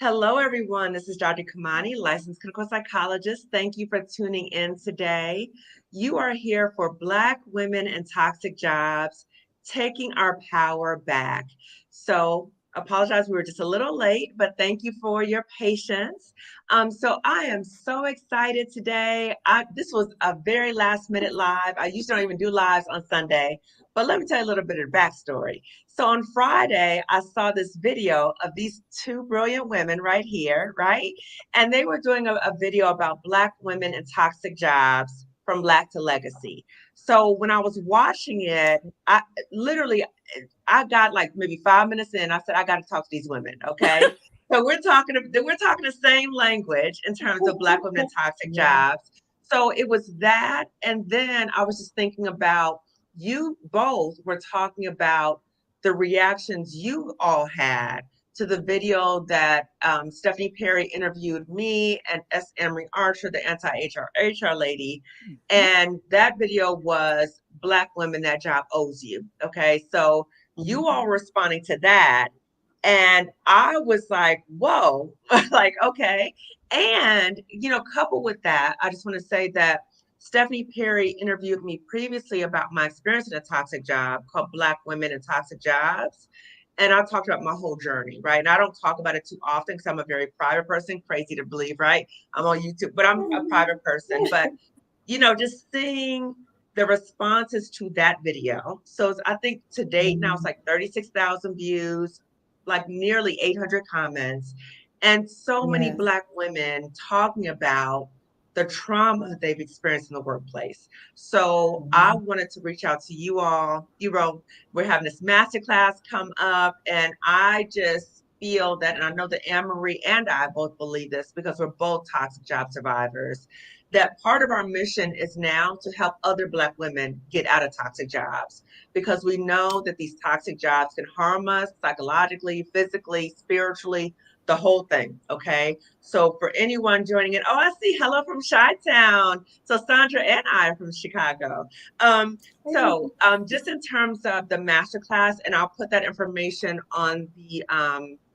Hello, everyone. This is Dr. Kamani, licensed clinical psychologist. Thank you for tuning in today. You are here for Black women and toxic jobs, taking our power back. So, apologize, we were just a little late, but thank you for your patience. So I am so excited today. This was a very last minute live. I usually don't even do lives on Sunday, but let me tell you a little bit of the backstory. So on Friday, I saw this video of these two brilliant women right here, right? And they were doing a video about Black women and toxic jobs from Black to legacy. So when I was watching it, I literally, I got like maybe 5 minutes in. I said, I got to talk to these women, okay? So we're talking the same language in terms of Black women and toxic jobs. So it was that, and then I was just thinking about you both were talking about the reactions you all had to the video that Stephanie Perry interviewed me and S. Emery Archer, the anti-HR lady. And that video was Black women, that job owes you. Okay. So you all responding to that. And I was like, whoa, like, okay. And, coupled with that, I just want to say that Stephanie Perry interviewed me previously about my experience in a toxic job called Black Women in Toxic Jobs. And I talked about my whole journey, right? And I don't talk about it too often because I'm a very private person, crazy to believe, right? I'm on YouTube, but I'm a private person. But, just seeing the responses to that video. So I think to date now it's like 36,000 views, like nearly 800 comments, and so many Black women talking about the trauma they've experienced in the workplace. So I wanted to reach out to you all. We're having this masterclass come up, and I just feel that, and I know that Anne-Marie and I both believe this because we're both toxic job survivors, that part of our mission is now to help other Black women get out of toxic jobs, because we know that these toxic jobs can harm us psychologically, physically, spiritually, the whole thing. Okay. So for anyone joining in, I see hello from Chi-Town. So Sandra and I are from Chicago. Just in terms of the masterclass, and I'll put that information on the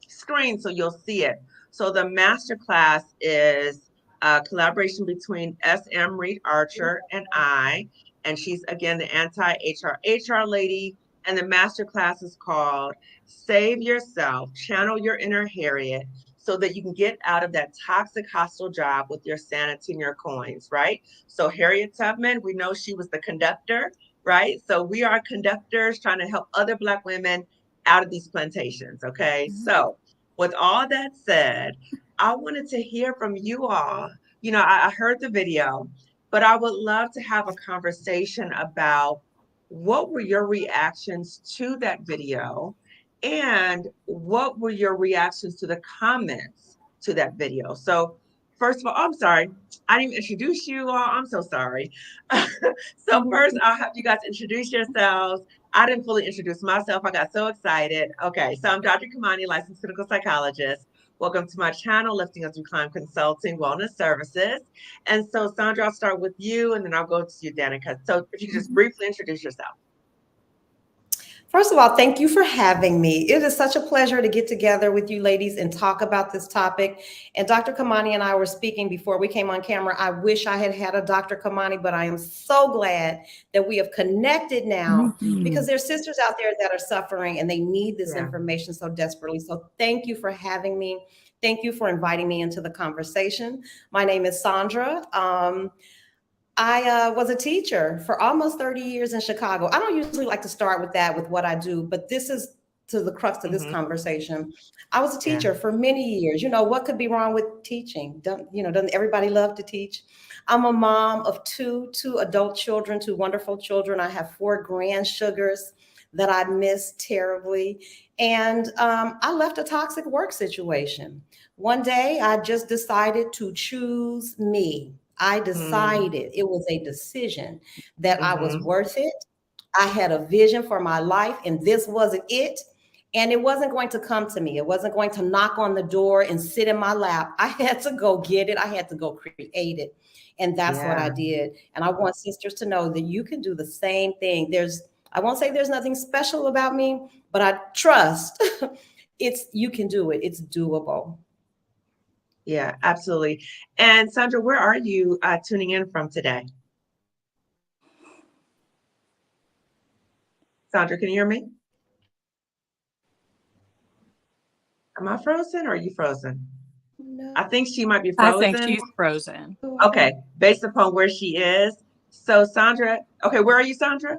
screen so you'll see it. So the masterclass is a collaboration between S. Emery Archer and I, and she's again the anti-HR lady. And the masterclass is called Save Yourself, Channel Your Inner Harriet, so that you can get out of that toxic, hostile job with your sanity and your coins, right? So Harriet Tubman, we know she was the conductor, right? So we are conductors trying to help other Black women out of these plantations, okay? So with all that said, I wanted to hear from you all. I heard the video, but I would love to have a conversation about what were your reactions to that video, and what were your reactions to the comments to that video? So first of all, I'm sorry, I didn't introduce you all. I'm so sorry. So first, I'll have you guys introduce yourselves. I didn't fully introduce myself. I got so excited. Okay, so I'm Dr. Kamani, licensed clinical psychologist. Welcome to my channel, Lifting As We Climb Consulting Wellness Services. And so, Sandra, I'll start with you, and then I'll go to you, Danica. So if you could just briefly introduce yourself. First of all, thank you for having me. It is such a pleasure to get together with you ladies and talk about this topic. And Dr. Kamani and I were speaking before we came on camera. I wish I had had a Dr. Kamani, but I am so glad that we have connected now because there's sisters out there that are suffering and they need this information so desperately. So thank you for having me. Thank you for inviting me into the conversation. My name is Sandra. I was a teacher for almost 30 years in Chicago. I don't usually like to start with that, with what I do, but this is to the crux of this conversation. I was a teacher for many years. What could be wrong with teaching? Doesn't everybody love to teach? I'm a mom of two adult children, two wonderful children. I have 4 grandsugars that I miss terribly. And I left a toxic work situation. One day, I just decided to choose me. I decided, it was a decision, that I was worth it. I had a vision for my life, and this wasn't it. And it wasn't going to come to me. It wasn't going to knock on the door and sit in my lap. I had to go get it. I had to go create it. And that's what I did. And I want sisters to know that you can do the same thing. I won't say there's nothing special about me, but I trust you can do it. It's doable. Yeah, absolutely. And Sandra, where are you tuning in from today? Sandra, can you hear me? Am I frozen or are you frozen? No, I think she might be I think frozen. she's frozen. I Okay, don't. based upon where she is. So Sandra, okay, where are you, Sandra?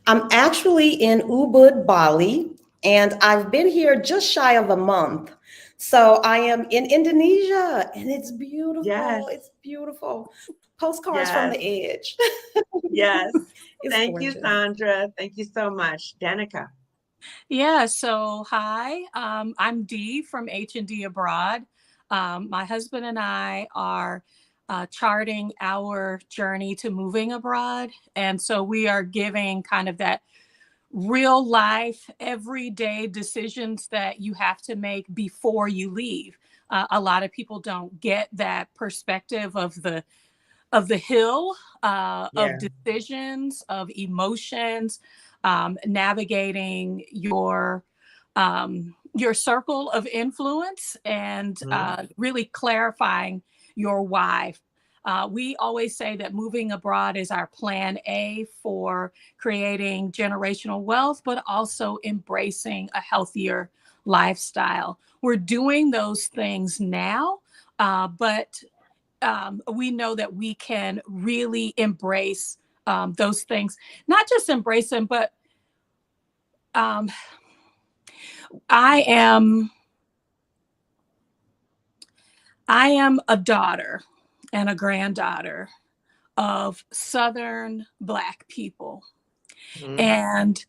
I'm actually in Ubud, Bali, and I've been here just shy of a month. So I am in Indonesia, and it's beautiful. Yes, It's beautiful. Postcards from yes, the edge. yes. It's Thank you, gorgeous. Sandra. Thank you so much. Danica. Yeah, so hi, I'm Dee from H&D Abroad. My husband and I are charting our journey to moving abroad. And so we are giving kind of that real life, everyday decisions that you have to make before you leave. A lot of people don't get that perspective of the hill of Yeah. decisions, of emotions, navigating your circle of influence, and Mhm. really clarifying your why. We always say that moving abroad is our plan A for creating generational wealth, but also embracing a healthier lifestyle. We're doing those things now, but we know that we can really embrace those things, not just embrace them, but um, I am I am a daughter and a granddaughter of Southern Black people, Mhm. and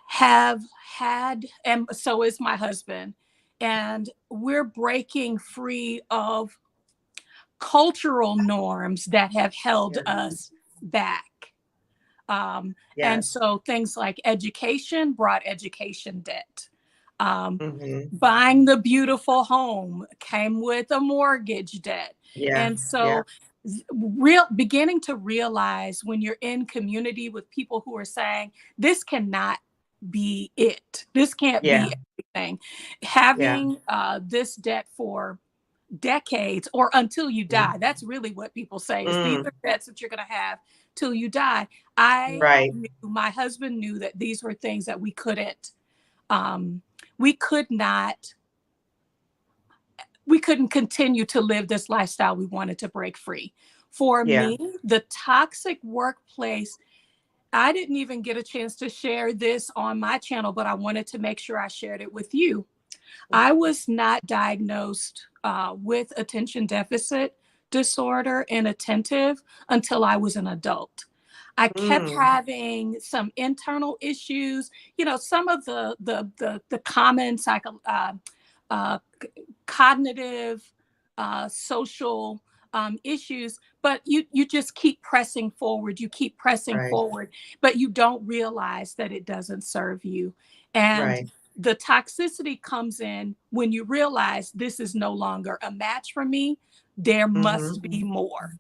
have had, and so is my husband, and we're breaking free of cultural norms that have held Yeah. us back. And Yes. so things like education brought education debt. Um, Hmm. Buying the beautiful home came with a mortgage debt. Yeah. And Yeah. so real beginning to realize when you're in community with people who are saying this cannot be it, this can't Yeah. be everything, Yeah. having this debt for decades or until you Mhm. die. That's really what people say, is these Mm. are debts that you're going to have till you die. I Right. knew, my husband knew that these were things that um, we could not, we couldn't continue to live this lifestyle. We wanted to break free. For Yeah. me, the toxic workplace, I didn't even get a chance to share this on my channel, but I wanted to make sure I shared it with you. I was not diagnosed with attention deficit disorder and attentive until I was an adult. I kept Mm. having some internal issues, you know, some of the common uh, cognitive, social issues, but you just keep pressing forward. You keep pressing Right. forward, but you don't realize that it doesn't serve you. And Right. the toxicity comes in when you realize this is no longer a match for me. There must Hmm. be more.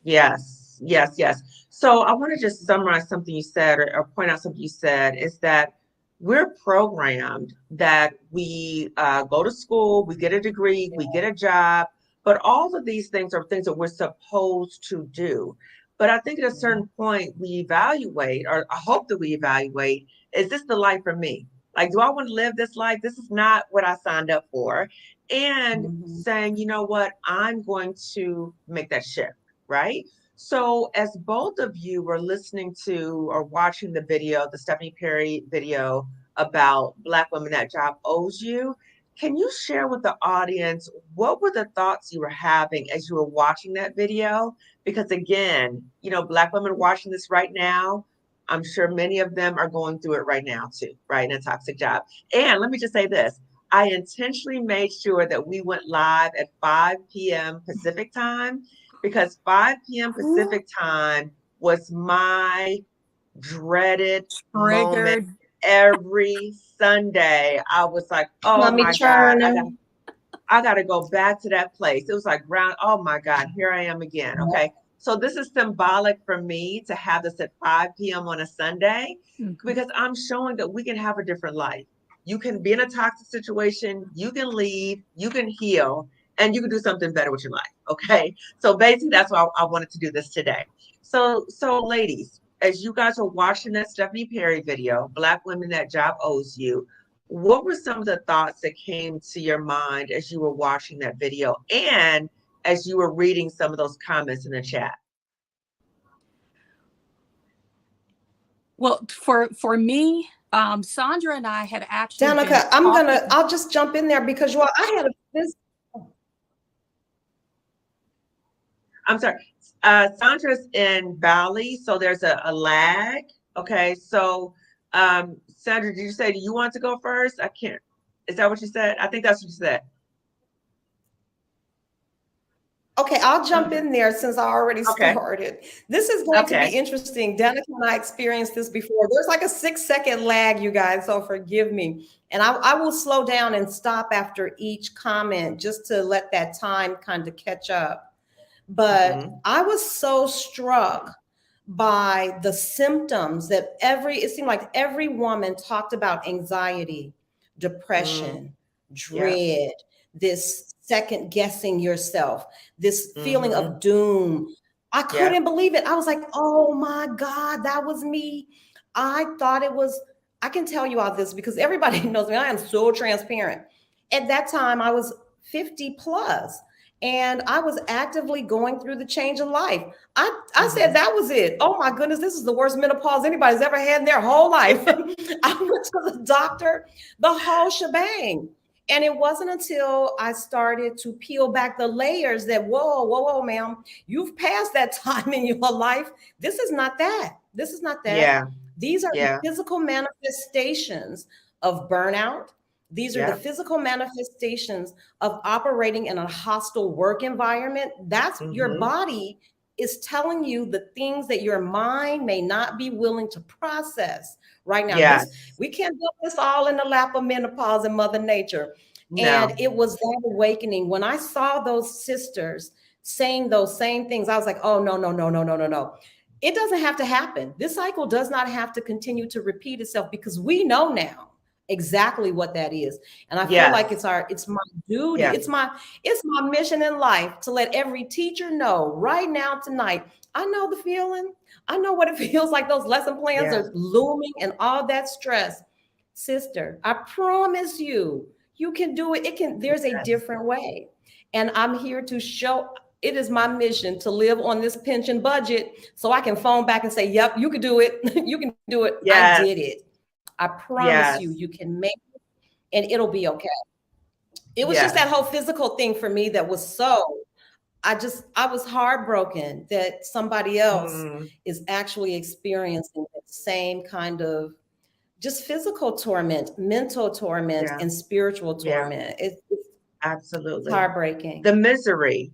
Yes. Yes. Yes. So I want to just summarize something you said, or point out something you said, is that we're programmed that we go to school, we get a degree, we get a job, but all of these things are things that we're supposed to do. But I think at a certain point we evaluate, or I hope that we evaluate, is this the life for me? Like, do I want to live this life? This is not what I signed up for. And Mhm. saying, you know what, I'm going to make that shift, right? So, as both of you were listening to or watching the video, the Stephanie Perry video about Black women that job owes you, can you share with the audience what were the thoughts you were having as you were watching that video? Because again, you know, Black women watching this right now, I'm sure many of them are going through it right now too, right? In a toxic job. And let me just say this, I intentionally made sure that we went live at 5 p.m. Pacific time because 5 p.m. Pacific time was my dreaded moment Triggered. every Sunday. I was like, oh Tummy my God, churning. I gotta go back to that place. It was like ground, oh my God, here I am again. Okay. So this is symbolic for me to have this at 5 p.m. on a Sunday Mhm. because I'm showing that we can have a different life. You can be in a toxic situation, you can leave, you can heal, and you can do something better with your life. Okay. So basically that's why I wanted to do this today. So ladies, as you guys are watching that Stephanie Perry video, Black Women That Job Owes You, what were some of the thoughts that came to your mind as you were watching that video and as you were reading some of those comments in the chat? Well, for me, Sandra and I had actually been Danica, I'll just jump in there because I had this. I'm sorry. Sandra's in Bali, so there's a lag. Okay, so Sandra, did you say, do you want to go first? I can't. Is that what you said? I think that's what you said. Okay, I'll jump in there since I already started. This is going to be interesting. Danica and I experienced this before. There's like a 6-second lag, you guys, so forgive me. And I will slow down and stop after each comment just to let that time kind of catch up. But I was so struck by the symptoms that it seemed like every woman talked about: anxiety, depression, dread, this second guessing yourself, this feeling of doom. I couldn't believe it. I was like, oh my God, that was me. I thought it was, I can tell you all this because everybody knows me. I am so transparent. At that time, I was 50 plus. And I was actively going through the change of life. I said that was it. Oh my goodness, this is the worst menopause anybody's ever had in their whole life. I went to the doctor, the whole shebang. And it wasn't until I started to peel back the layers that, whoa, ma'am, you've passed that time in your life. This is not that. This is not that. Yeah. These are the physical manifestations of burnout. These are the physical manifestations of operating in a hostile work environment. That's your body is telling you the things that your mind may not be willing to process right now. We can't do this all in the lap of menopause and Mother Nature. No. And it was that awakening. When I saw those sisters saying those same things, I was like, oh, no. It doesn't have to happen. This cycle does not have to continue to repeat itself because we know now exactly what that is. And I feel like it's my duty. It's my mission in life to let every teacher know right now, tonight. I know the feeling. I know what it feels like. Those lesson plans are looming and all that stress. Sister, I promise you, you can do it. There's a different way. And I'm here to show. It is my mission to live on this pension budget so I can phone back and say, yep, you can do it. You can do it. I did it. I promise you can make it and it'll be okay. It was just that whole physical thing for me that was I was heartbroken that somebody else is actually experiencing the same kind of just physical torment, mental torment, and spiritual torment. It's absolutely heartbreaking. The misery.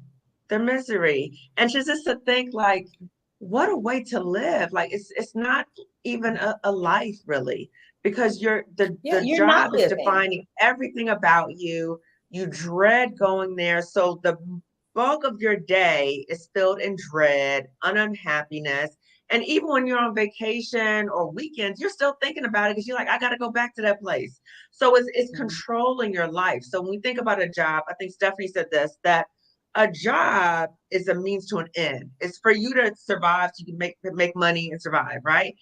And just to think like, what a way to live. Like it's not even a life really. Because the job is defining everything about you. You dread going there. So the bulk of your day is filled in dread, unhappiness. And even when you're on vacation or weekends, you're still thinking about it because you're like, I got to go back to that place. So it's controlling your life. So when we think about a job, I think Stephanie said this, that a job is a means to an end. It's for you to survive so you can make money and survive, right?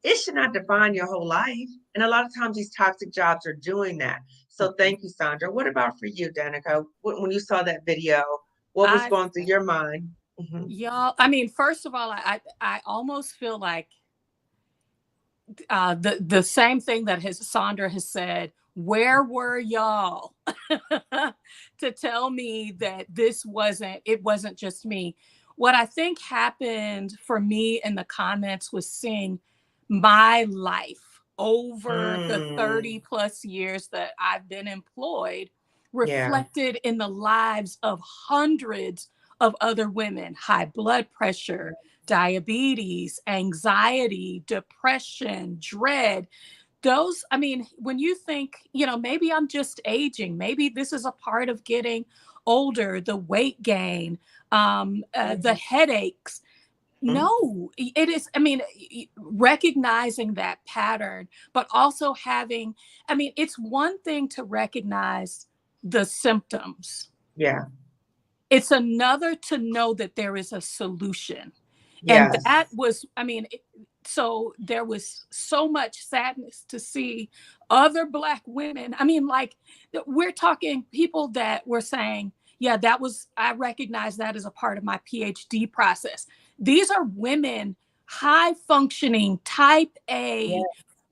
It should not define your whole life. And a lot of times these toxic jobs are doing that. So thank you, Sandra. What about for you, Danica? When you saw that video, what was going through your mind? Y'all, I mean, first of all, I almost feel like the same thing that Sandra has said. Where were y'all to tell me that it wasn't just me? What I think happened for me in the comments was seeing my life over the 30 plus years that I've been employed reflected in the lives of hundreds of other women: high blood pressure, diabetes, anxiety, depression, dread. Those, I mean, when you think, maybe I'm just aging, maybe this is a part of getting older, the weight gain, the headaches. No, it is. I mean, recognizing that pattern, but also having, I mean, it's one thing to recognize the symptoms. Yeah. It's another to know that there is a solution. And Yes. that was, I mean, so there was so much sadness to see other Black women. I mean, like, we're talking people that were saying, yeah, that was, I recognize that as a part of my PhD process. These are women, high functioning, type A,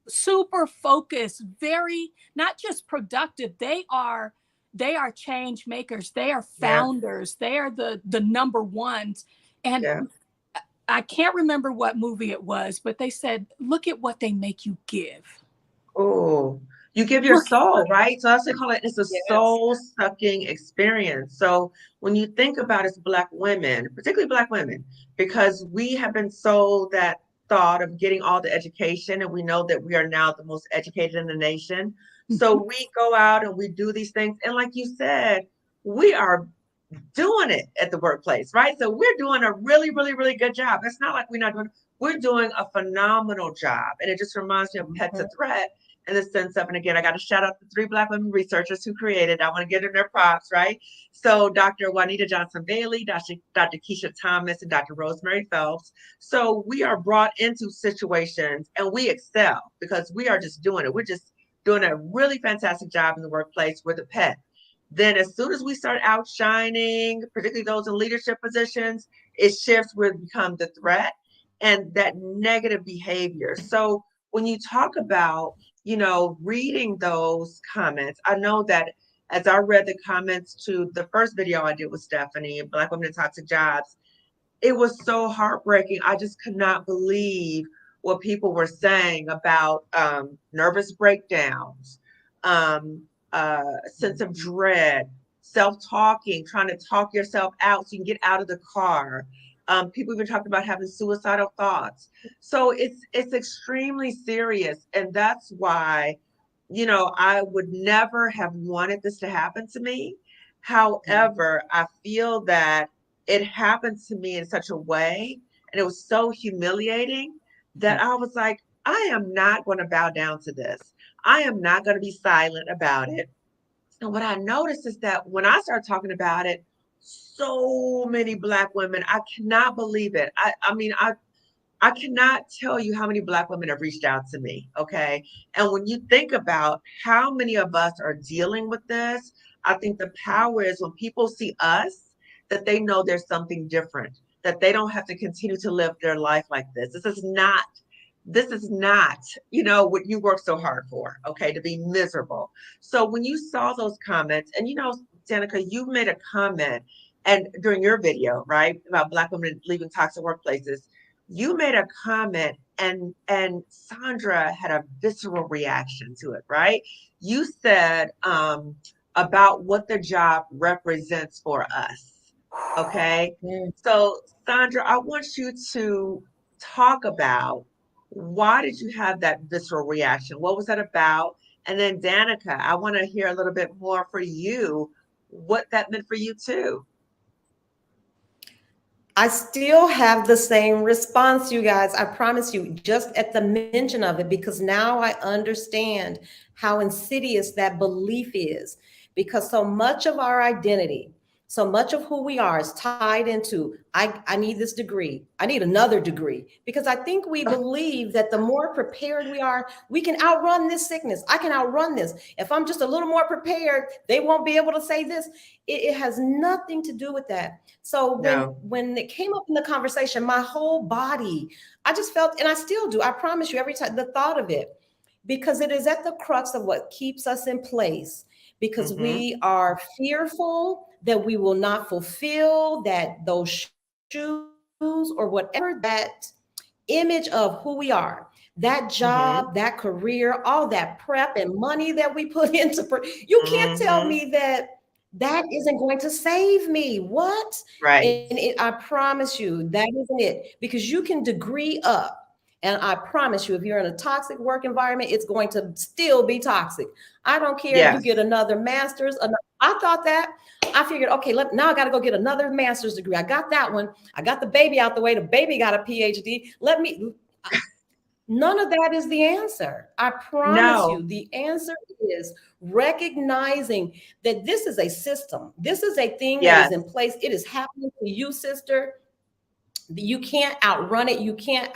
super focused, very, not just productive. They are change makers. They are Yeah. founders. They are the number ones. And Yeah. I can't remember what movie it was, but they said, look at what they make you give. Oh, you give your Look, soul, right? So that's what they call it. It's a Yes. soul sucking experience. So when you think about it, as Black women, particularly Black women, because we have been sold that thought of getting all the education, and we know that we are now the most educated in the nation. So we go out and we do these things. And like you said, we are doing it at the workplace, right? So we're doing a really, really, really good job. It's not like we're not doing, we're doing a phenomenal job. And it just reminds me of Pets a Threat in the sense of, and again, I got to shout out the 3 Black women researchers who created, I want to give them their props, right? So Dr. Juanita Johnson Bailey, Dr. Keisha Thomas, and Dr. Rosemary Phelps. So we are brought into situations and we excel because we are just doing it. We're just doing a really fantastic job in the workplace with a pet. Then as soon as we start outshining, particularly those in leadership positions, it shifts where it becomes the threat and that negative behavior. So when you talk about, reading those comments, I know that as I read the comments to the first video I did with Stephanie, Black Women in Toxic Jobs, it was so heartbreaking. I just could not believe what people were saying about nervous breakdowns, um, sense of dread, self-talking, trying to talk yourself out so you can get out of the car. People even talked about having suicidal thoughts. So it's extremely serious, and that's why, I would never have wanted this to happen to me. However, I feel that it happened to me in such a way, and it was so humiliating that I was like, I am not going to bow down to this. I am not going to be silent about it. And what I noticed is that when I started talking about it, so many Black women, I cannot believe it. I mean, I cannot tell you how many Black women have reached out to me. Okay. And when you think about how many of us are dealing with this, I think the power is when people see us, that they know there's something different, that they don't have to continue to live their life like this. This is not, what you work so hard for, okay, to be miserable. So when you saw those comments, and Danica, you made a comment and during your video, right, about Black women leaving toxic workplaces, you made a comment and Sandra had a visceral reaction to it, right? You said about what the job represents for us. Okay. So Sandra, I want you to talk about why did you have that visceral reaction? What was that about? And then Danica, I want to hear a little bit more for you, what that meant for you too. I still have the same response, you guys. I promise you, just at the mention of it, because now I understand how insidious that belief is. Because so much of our identity, so much of who we are is tied into, I need this degree. I need another degree. Because I think we believe that the more prepared we are, we can outrun this sickness. I can outrun this. If I'm just a little more prepared, they won't be able to say this. It has nothing to do with that. So No. when it came up in the conversation, my whole body, I just felt, and I still do, I promise you, every time the thought of it, because it is at the crux of what keeps us in place, because we are fearful that we will not fulfill that those shoes or whatever that image of who we are, that job, that career, all that prep and money that we put into, you can't tell me that that isn't going to save me. What? Right. And I promise you, that isn't it. Because you can degree up And I promise you, if you're in a toxic work environment, it's going to still be toxic. I don't care if you get another master's. I thought that. I figured, okay, now I got to go get another master's degree. I got that one. I got the baby out the way. The baby got a PhD. None of that is the answer. I promise you, the answer is recognizing that this is a system. This is a thing that is in place. It is happening to you, sister. You can't outrun it. You can't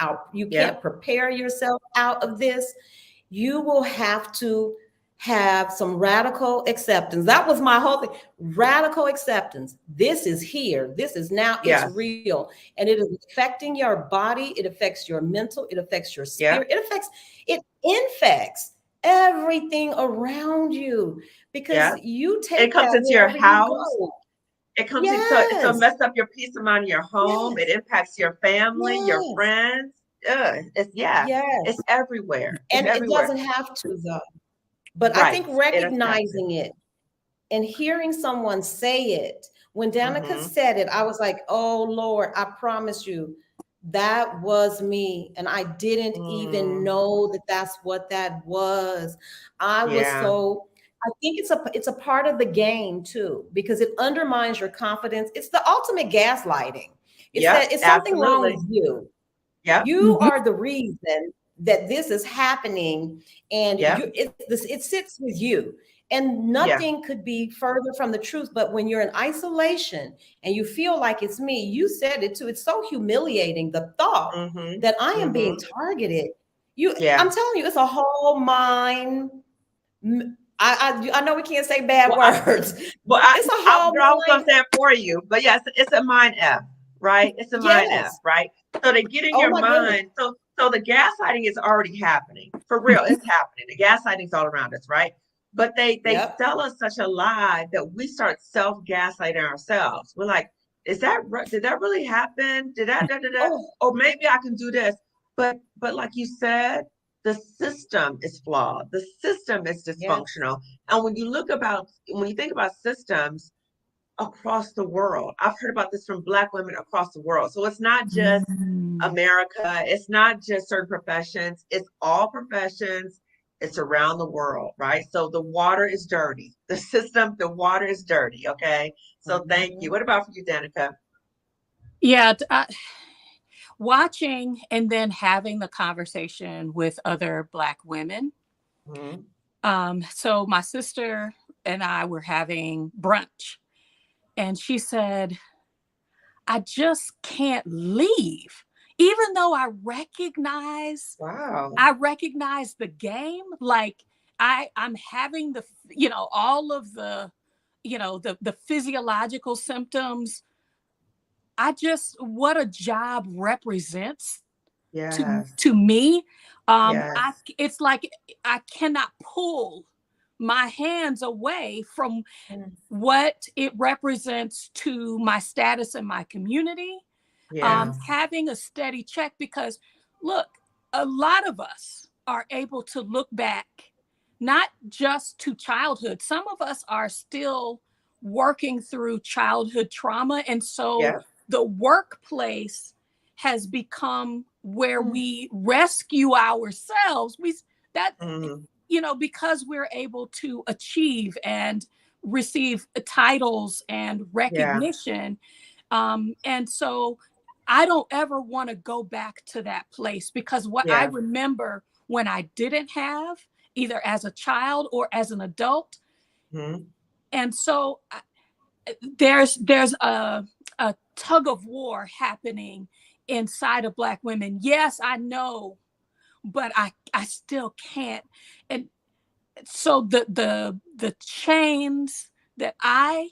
prepare yourself out of this. You will have to have some radical acceptance. That was my whole thing. Radical acceptance. This is here. This is now. It's real. And it is affecting your body. It affects your mental. It affects your spirit. It infects everything around you, because you take it comes into your house. It comes in, so mess up your peace of mind in your home. It impacts your family, your friends. It's everywhere. And it doesn't have to, though. But I think recognizing it and hearing someone say it, when Danica said it, I was like, oh Lord, I promise you, that was me. And I didn't even know that that's what that was. I think it's a part of the game too, because it undermines your confidence. It's the ultimate gaslighting. It's something wrong with you. You are the reason that this is happening, and it sits with you. And nothing could be further from the truth. But when you're in isolation and you feel like it's me, you said it too. It's so humiliating, the thought that I am being targeted. I'm telling you, it's a whole mind. I know we can't say bad words. It's a whole mind. I was going to say it for you, but yes, it's a mind F, right? It's a mind F, right? So they get in your mind. So the gaslighting is already happening. For real, it's happening. The gaslighting's all around us, right? But they sell us such a lie that we start self-gaslighting ourselves. We're like, did that really happen? Did that, or maybe I can do this. But like you said, the system is flawed. The system is dysfunctional. And when you think about systems across the world, I've heard about this from Black women across the world. So it's not just America. It's not just certain professions. It's all professions. It's around the world, right? So the water is dirty. The water is dirty, okay? So thank you. What about for you, Danica? Yeah, watching and then having the conversation with other Black women. So my sister and I were having brunch, and she said, I just can't leave. Even though I recognize the game, like I'm having all of the, the physiological symptoms. What a job represents to me. It's like I cannot pull my hands away from what it represents to my status in my community. Having a steady check, because look, a lot of us are able to look back, not just to childhood. Some of us are still working through childhood trauma. And so the workplace has become where we rescue ourselves. Because we're able to achieve and receive titles and recognition. And so I don't ever want to go back to that place, because what I remember when I didn't have, either as a child or as an adult. And so there's a tug of war happening inside of Black women. Yes, I know, but I still can't. And so the chains that I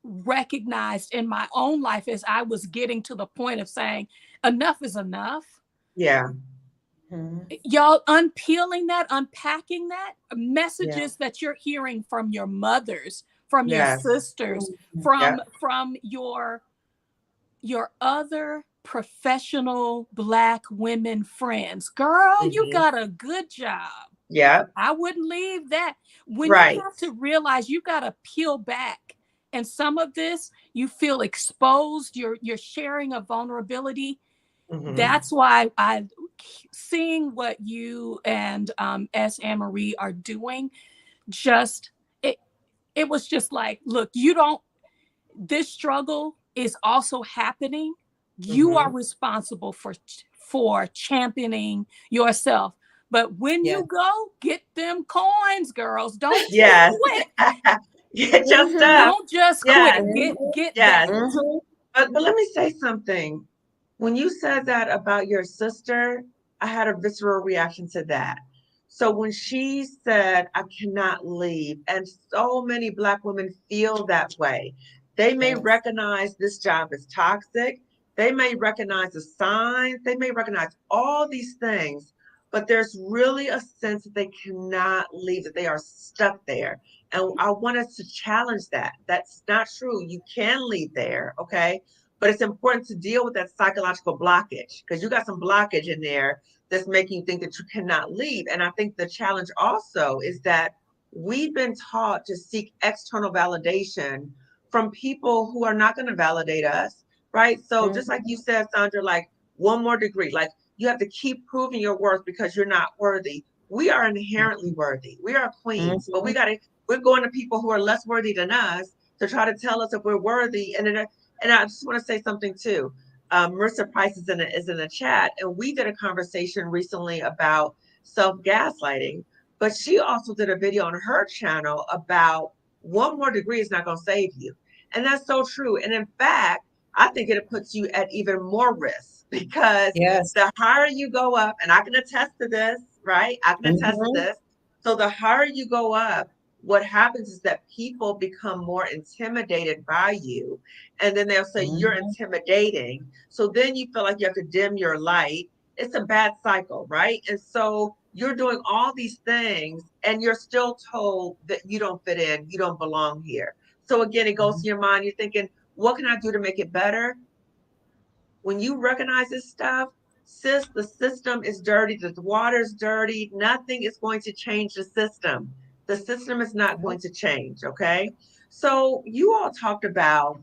recognized in my own life as I was getting to the point of saying enough is enough. Y'all unpeeling that, unpacking that, messages that you're hearing from your mothers, from your sisters, from your other professional Black women friends. Girl, you got a good job. I wouldn't leave that. When you have to realize you got to peel back. And some of this, you feel exposed, you're sharing a vulnerability. That's why seeing what you and S. Anne Marie are doing, just it was just like, look, this struggle is also happening. You are responsible for championing yourself. But when you go, get them coins, girls. Don't Yes. quit. Get your stuff. Don't just Yes. quit. Get Yes. that. But let me say something. When you said that about your sister, I had a visceral reaction to that. So when she said, I cannot leave, and so many Black women feel that way, they may recognize this job is toxic. They may recognize the signs. They may recognize all these things, but there's really a sense that they cannot leave, that they are stuck there. And I want us to challenge that. That's not true. You can leave there, okay? But it's important to deal with that psychological blockage, because you got some blockage in there that's making you think that you cannot leave. And I think the challenge also is that we've been taught to seek external validation from people who are not going to validate us, right? So just like you said, Sandra, like one more degree, like you have to keep proving your worth because you're not worthy. We are inherently worthy. We are queens, but we're going to people who are less worthy than us to try to tell us if we're worthy. And I just want to say something too. Marissa Price is in the chat, and we did a conversation recently about self-gaslighting, but she also did a video on her channel about one more degree is not going to save you. And that's so true. And in fact, I think it puts you at even more risk, because the higher you go up, and I can attest to this, right? I can attest to this. So the higher you go up, what happens is that people become more intimidated by you. And then they'll say you're intimidating. So then you feel like you have to dim your light. It's a bad cycle, right? And so you're doing all these things and you're still told that you don't fit in, you don't belong here. So again, it goes to your mind. You're thinking, what can I do to make it better? When you recognize this stuff, sis, the system is dirty, the water's dirty, nothing is going to change the system. The system is not going to change, okay? So you all talked about,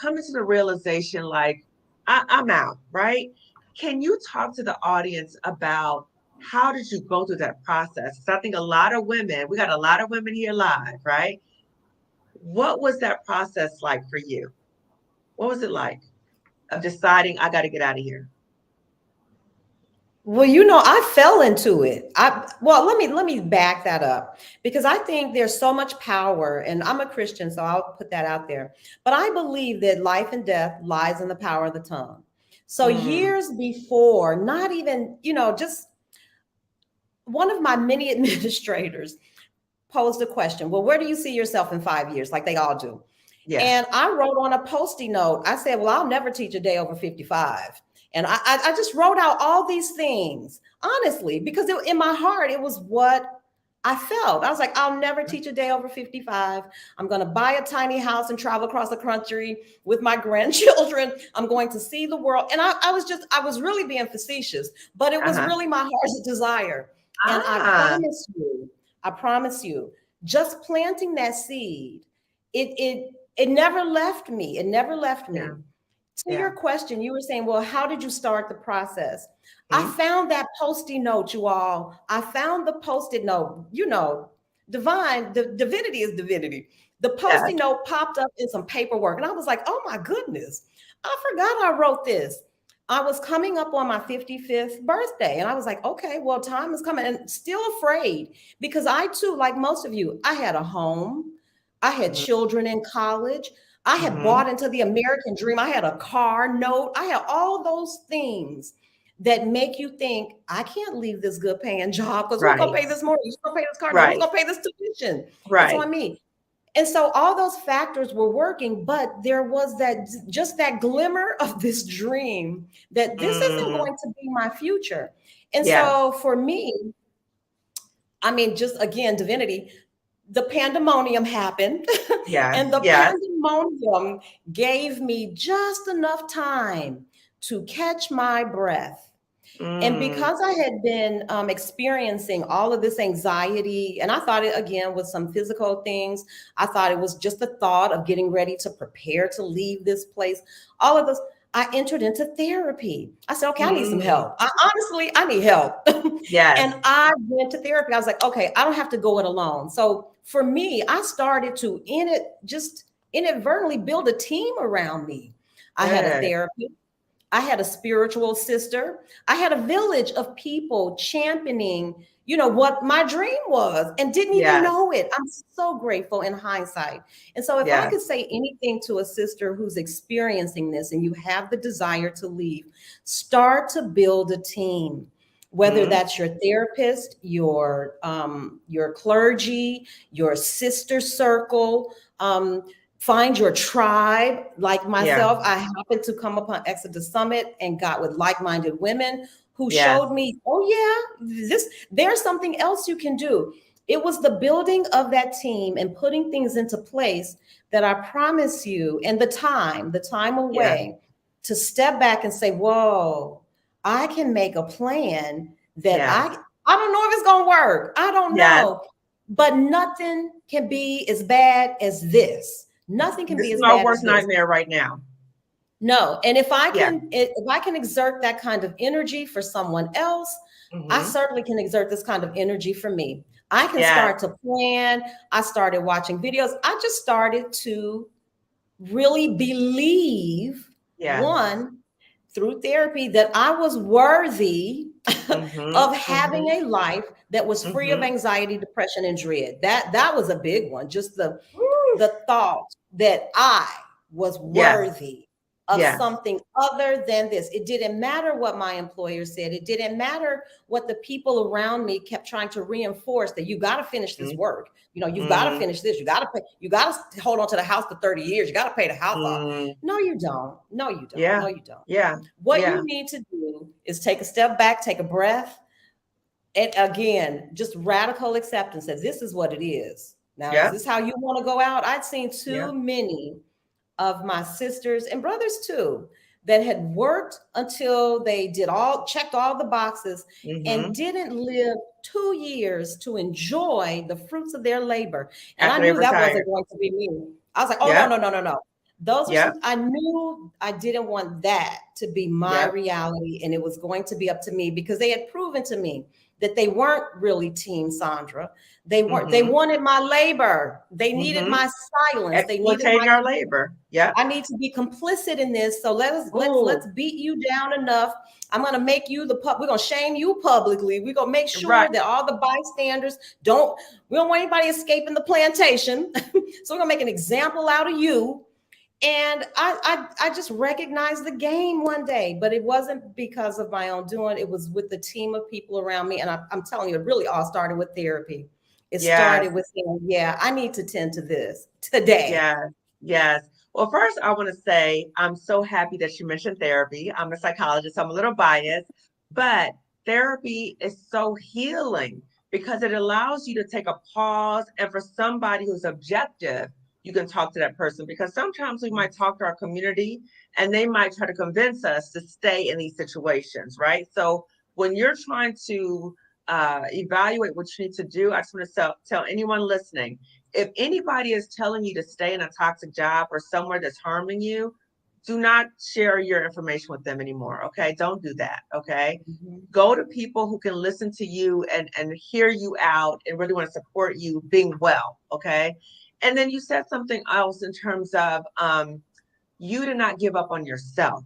coming to the realization, like, I'm out, right? Can you talk to the audience about how did you go through that process? Because I think a lot of women, we got a lot of women here live, right? What was that process like for you? What was it like of deciding I got to get out of here? Well, I fell into it. Let me back that up, because I think there's so much power, and I'm a Christian, so I'll put that out there. But I believe that life and death lies in the power of the tongue. So years before, not even, just one of my many administrators posed a question. Well, where do you see yourself in 5 years? Like they all do. Yeah. And I wrote on a Post-it note, I said, well, I'll never teach a day over 55. And I just wrote out all these things, honestly, because in my heart, it was what I felt. I was like, I'll never teach a day over 55. I'm going to buy a tiny house and travel across the country with my grandchildren. I'm going to see the world. And I was really being facetious, but it was really my heart's desire. And I promise you, just planting that seed, it never left me. It never left me. Yeah. To your question, you were saying, well, how did you start the process? I found that Post-it note, you all. I found the Post-it note, divinity is divinity. The Post-it note popped up in some paperwork. And I was like, oh my goodness, I forgot I wrote this. I was coming up on my 55th birthday. And I was like, okay, well, time is coming. And still afraid, because I too, like most of you, I had a home. I had children in college. I had bought into the American dream. I had a car note. I had all those things that make you think, I can't leave this good paying job, because who's going to pay this mortgage? Who's going to pay this car note? Who's going to pay this tuition? It's on me. And so all those factors were working, but there was that glimmer of this dream that this isn't going to be my future. And so for me, I mean, just again, divinity, the pandemonium happened. And the pandemonium gave me just enough time to catch my breath. And because I had been experiencing all of this anxiety, and I thought it again was some physical things. I thought it was just the thought of getting ready to prepare to leave this place. All of this, I entered into therapy. I said, okay, I need some Mm. help. I need help. Yes. And I went to therapy. I was like, okay, I don't have to go it alone. So for me, I started to just inadvertently build a team around me. I had a Good. therapist. I had a spiritual sister. I had a village of people championing, what my dream was and didn't even Yes. know it. I'm so grateful in hindsight. And so if I Yes. could say anything to a sister who's experiencing this and you have the desire to leave, start to build a team. Whether Mm. that's your therapist, your clergy, your sister circle, find your tribe. Like Yeah. myself, I happened to come upon Exodus Summit and got with like-minded women who Yes. showed me, oh yeah, there's something else you can do. It was the building of that team and putting things into place that I promise you, and the time Yeah. away to step back and say, whoa, I can make a plan that Yes. I don't know if it's gonna work. I don't Yes. know. But nothing can be as bad as this. Nothing can This be is as our bad as worst this. nightmare right now. No. And Yeah. if I can exert that kind of energy for someone else, I Hmm. certainly can exert this kind of energy for me. I can Yes. start to plan. I started watching videos. I just started to really believe, Yes. one, through therapy, that I was worthy Hmm. of having Hmm. a life that was free of Hmm. anxiety, depression, and dread. That was a big one. Just the Woo. the thought that I was Yes. worthy of Yes. something other than this. It didn't matter what my employer said. It didn't matter what the people around me kept trying to reinforce, that you got to finish this work. You've got to Mm. finish this. You got to pay. You got to hold on to the house for 30 years. You got to pay the house off. Mm. No, you don't. No, you don't. Yeah. No, you don't. Yeah. What Yeah. you need to do is take a step back, take a breath, and again, just radical acceptance that this is what it is. Now, is Yeah. this how you want to go out? I'd seen Yeah. too many of my sisters and brothers too that had worked until they checked all the boxes and Hmm. didn't live 2 years to enjoy the fruits of their labor. And I After they knew that retired. wasn't going to be me. I was like, oh, no, Yeah. no, no, no, no. Those are Yeah. some, I knew I didn't want that to be my Yeah. reality. And it was going to be up to me because they had proven to me that they weren't really Team Sandra. They weren't, they Hmm. wanted my labor. They needed Hmm. my silence. They needed my, Exploitating our labor. Yeah. I need to be complicit in this. So let's Oh, beat you down enough. I'm gonna make you we're gonna shame you publicly. We're gonna make right. sure that all the bystanders we don't want anybody escaping the plantation. So we're gonna make an example out of you. And I just recognized the game one day, but it wasn't because of my own doing. It was with the team of people around me. And I'm telling you, it really all started with therapy. It Yes. started with saying, yeah, I need to tend to this today. Yes. Yes. Well, first, I want to say I'm so happy that you mentioned therapy. I'm a psychologist, so I'm a little biased, but therapy is so healing because it allows you to take a pause. And for somebody who's objective, you can talk to that person because sometimes we might talk to our community and they might try to convince us to stay in these situations, right? So when you're trying to evaluate what you need to do, I just want to tell anyone listening, if anybody is telling you to stay in a toxic job or somewhere that's harming you, do not share your information with them anymore. Okay. Don't do that. Okay. Mhm. Go to people who can listen to you and hear you out and really want to support you being well. Okay. And then you said something else in terms of you did not give up on yourself.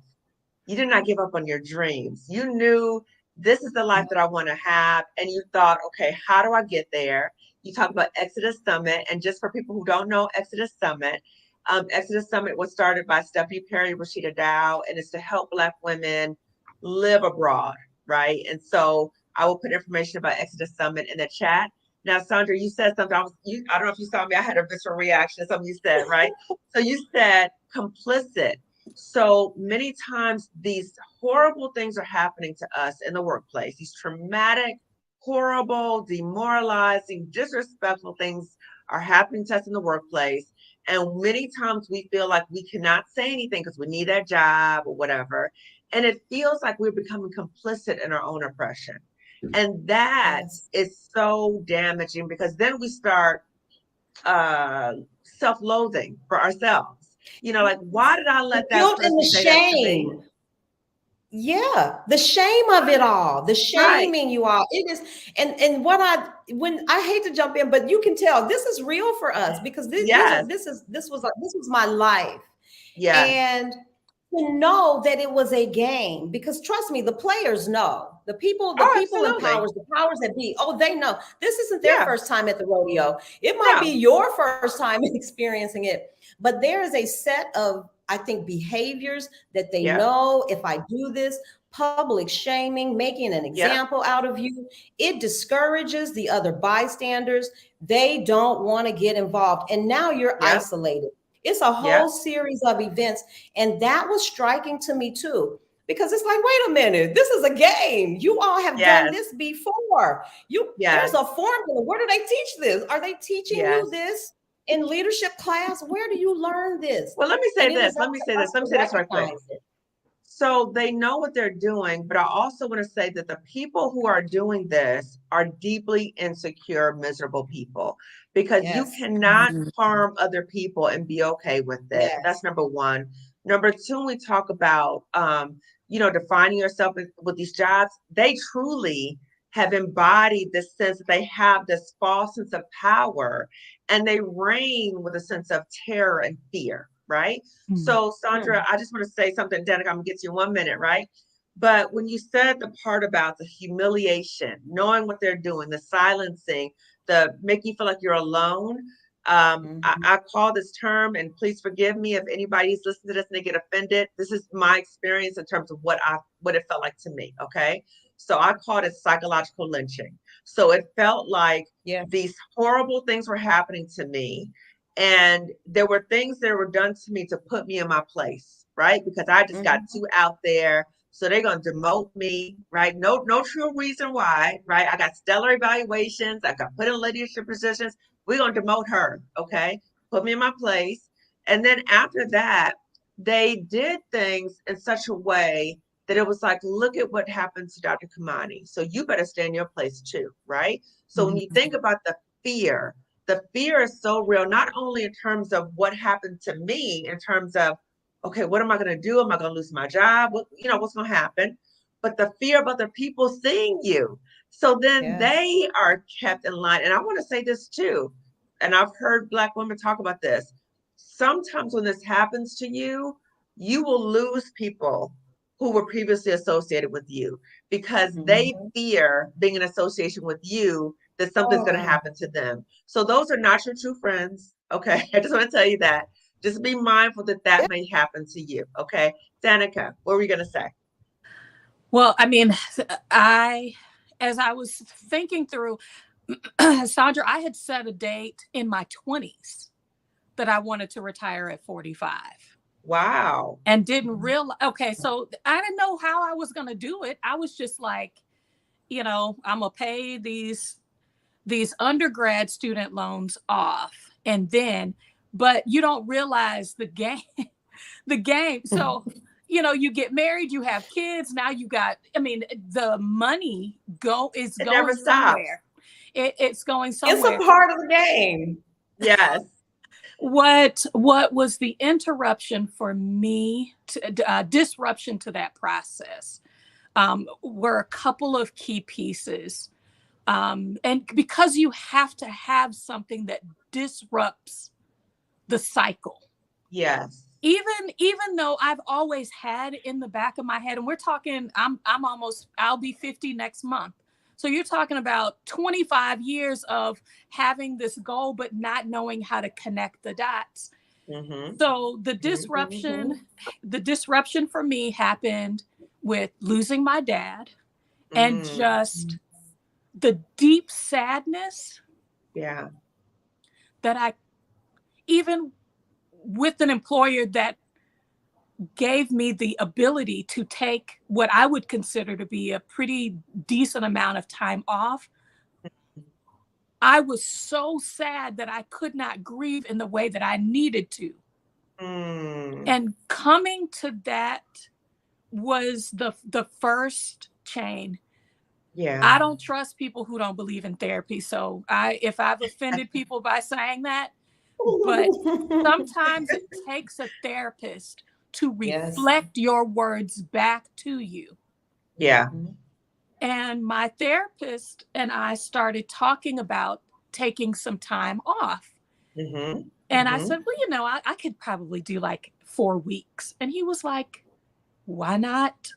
You did not give up on your dreams. You knew this is the life that I want to have. And you thought, okay, how do I get there? You talk about Exodus Summit. And just for people who don't know Exodus Summit was started by Stephanie Perry, Rashida Dow, and it's to help Black women live abroad, right? And so I will put information about Exodus Summit in the chat. Now, Sandra, you said something. I don't know if you saw me. I had a visceral reaction to something you said, right? So you said complicit. So many times these horrible things are happening to us in the workplace, these traumatic, horrible, demoralizing, disrespectful things are happening to us in the workplace. And many times we feel like we cannot say anything because we need that job or whatever. And it feels like we're becoming complicit in our own oppression. And that Yes. is so damaging because then we start self-loathing for ourselves. Like, why did I let The that guilt and person the say that to me? shame. Yeah, the shame of it all, the Right. shaming you all. It is, and when I hate to jump in, but you can tell this is real for us because Yes. this was my life. Yes. And to know that it was a game, because trust me, the players know, the people Oh, in absolutely. the powers that be, oh, they know this isn't their Yeah. first time at the rodeo. It might be No. your first time experiencing it, but there is a set of, I think, behaviors that they Yeah. know, if I do this, public shaming, making an Yeah. example out of you, it discourages the other bystanders. They don't want to get involved, and now you're Yeah. isolated. It's a Yeah. whole series of events. And that was striking to me too, because it's like, wait a minute, this is a game. You all have done Yes. this before. There's Yes. a formula. Where do they teach this? Are they teaching you Yes. this in leadership class? Where do you learn this? Well, let me say And it was this. Let up me to say this. us Let me to say this right quick. recognize it. So they know what they're doing, but I also want to say that the people who are doing this are deeply insecure, miserable people, because you Yes. cannot harm other people and be okay with it. Yes. That's number one. Number two, we talk about, defining yourself with these jobs. They truly have embodied this sense that they have this false sense of power, and they reign with a sense of terror and fear, right? So, Sandra, I just want to say something, Danica, I'm gonna get to you in 1 minute, right? But when you said the part about the humiliation, knowing what they're doing, the silencing, the making you feel like you're alone, I call this term, and please forgive me if anybody's listening to this and they get offended. This is my experience in terms of what it felt like to me. Okay, so I called it psychological lynching. So it felt like these horrible things were happening to me, and there were things that were done to me to put me in my place, right? Because I just got too out there. So they're going to demote me, right? No true reason why, right? I got stellar evaluations. I got put in leadership positions. We're going to demote her, okay? Put me in my place. And then after that, they did things in such a way that it was like, look at what happened to Dr. Kamani. So you better stay in your place too, right? So when you think about the fear is so real, not only in terms of what happened to me, in terms of, okay, what am I going to do? Am I going to lose my job? What's going to happen? But the fear of other people seeing you. So then they are kept in line. And I want to say this too, and I've heard Black women talk about this. Sometimes when this happens to you, you will lose people who were previously associated with you because they fear being in association with you, that something's going to happen to them. So those are not your true friends. Okay. I just want to tell you that. Just be mindful that may happen to you. Okay. Danica, what were you going to say? Well, I mean, as I was thinking through, Sandra, I had set a date in my 20s that I wanted to retire at 45. Wow. And didn't realize, okay, so I didn't know how I was going to do it. I was just like, I'm going to pay these undergrad student loans off. And then, but you don't realize the game, the game. So, you get married, you have kids. Now you got, the money is going somewhere. It's going somewhere. It's a part of the game. Yes. What was the interruption for me, disruption to that process, were a couple of key pieces. And because you have to have something that disrupts the cycle. Yes. Even though I've always had in the back of my head, and we're talking, I'll be 50 next month. So you're talking about 25 years of having this goal, but not knowing how to connect the dots. So the disruption for me happened with losing my dad and just the deep sadness. Yeah. That I, even with an employer that gave me the ability to take what I would consider to be a pretty decent amount of time off, I was so sad that I could not grieve in the way that I needed to. And coming to that was the first chain. Yeah. I don't trust people who don't believe in therapy. So if I've offended people by saying that, but sometimes it takes a therapist to Yes. reflect your words back to you. Yeah. And my therapist and I started talking about taking some time off. Mm-hmm. And I said, well, you know, I could probably do like 4 weeks. And he was like, why not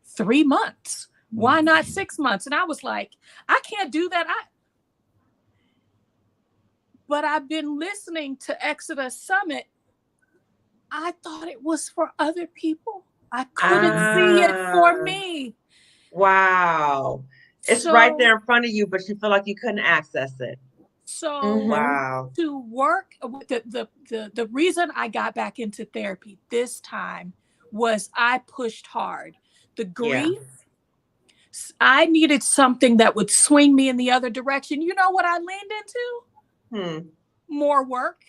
3 months? Why not 6 months? And I was like, I can't do that. But I've been listening to Exodus Summit. I thought it was for other people. I couldn't see it for me. Wow. It's right there in front of you, but you feel like you couldn't access it. So wow. To work, the reason I got back into therapy this time was I pushed hard. The grief, I needed something that would swing me in the other direction. You know what I leaned into? More work.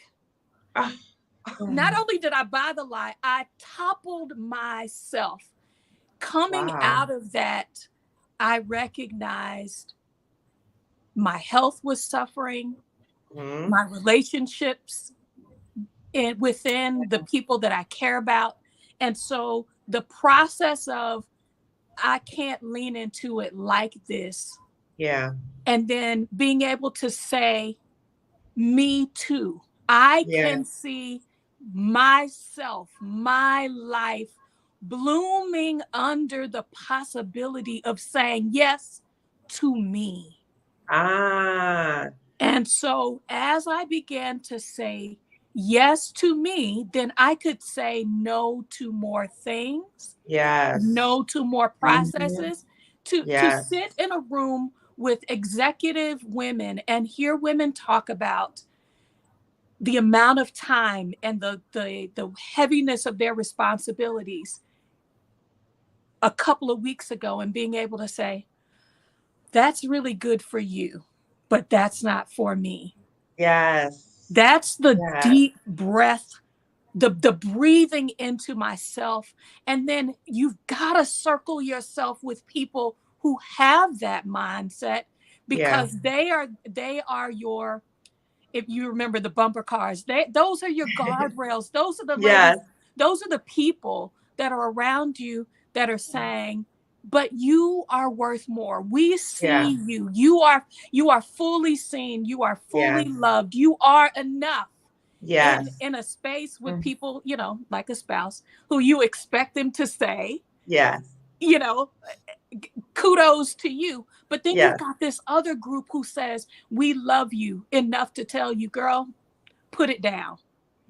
Not only did I buy the lie, I toppled myself. Coming out of that, I recognized my health was suffering, my relationships within the people that I care about. And so the process of, I can't lean into it like this. Yeah. And then being able to say, me too. I can see myself, my life blooming under the possibility of saying yes to me. And so as I began to say yes to me, then I could say no to more things. No to more processes. To sit in a room with executive women and hear women talk about the amount of time and the heaviness of their responsibilities a couple of weeks ago, and being able to say, that's really good for you, but that's not for me. That's the deep breath, the breathing into myself. And then you've got to circle yourself with people who have that mindset, because they are your, if you remember the bumper cars, those are your guardrails. Those are the ladies, those are the people that are around you that are saying, but you are worth more. We see you. You are fully seen. You are fully loved. You are enough. In a space with people, you know, like a spouse who you expect them to say, you know, kudos to you. But then you've got this other group who says, we love you enough to tell you, girl, put it down.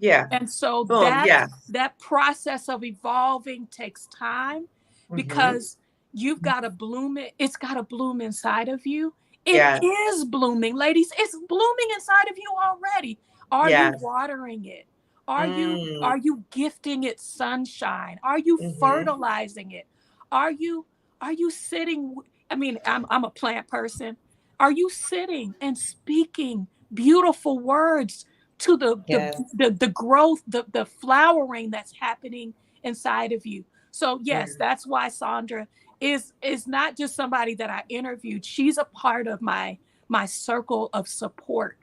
And so that process of evolving takes time, because you've got to bloom it. It's got to bloom inside of you. It is blooming, ladies. It's blooming inside of you already. Are you watering it? Are you gifting it sunshine? Are you fertilizing it? Are you sitting? I mean, I'm a plant person. Are you sitting and speaking beautiful words to the growth, the flowering that's happening inside of you? So yes, that's why Sondra is not just somebody that I interviewed. She's a part of my circle of support.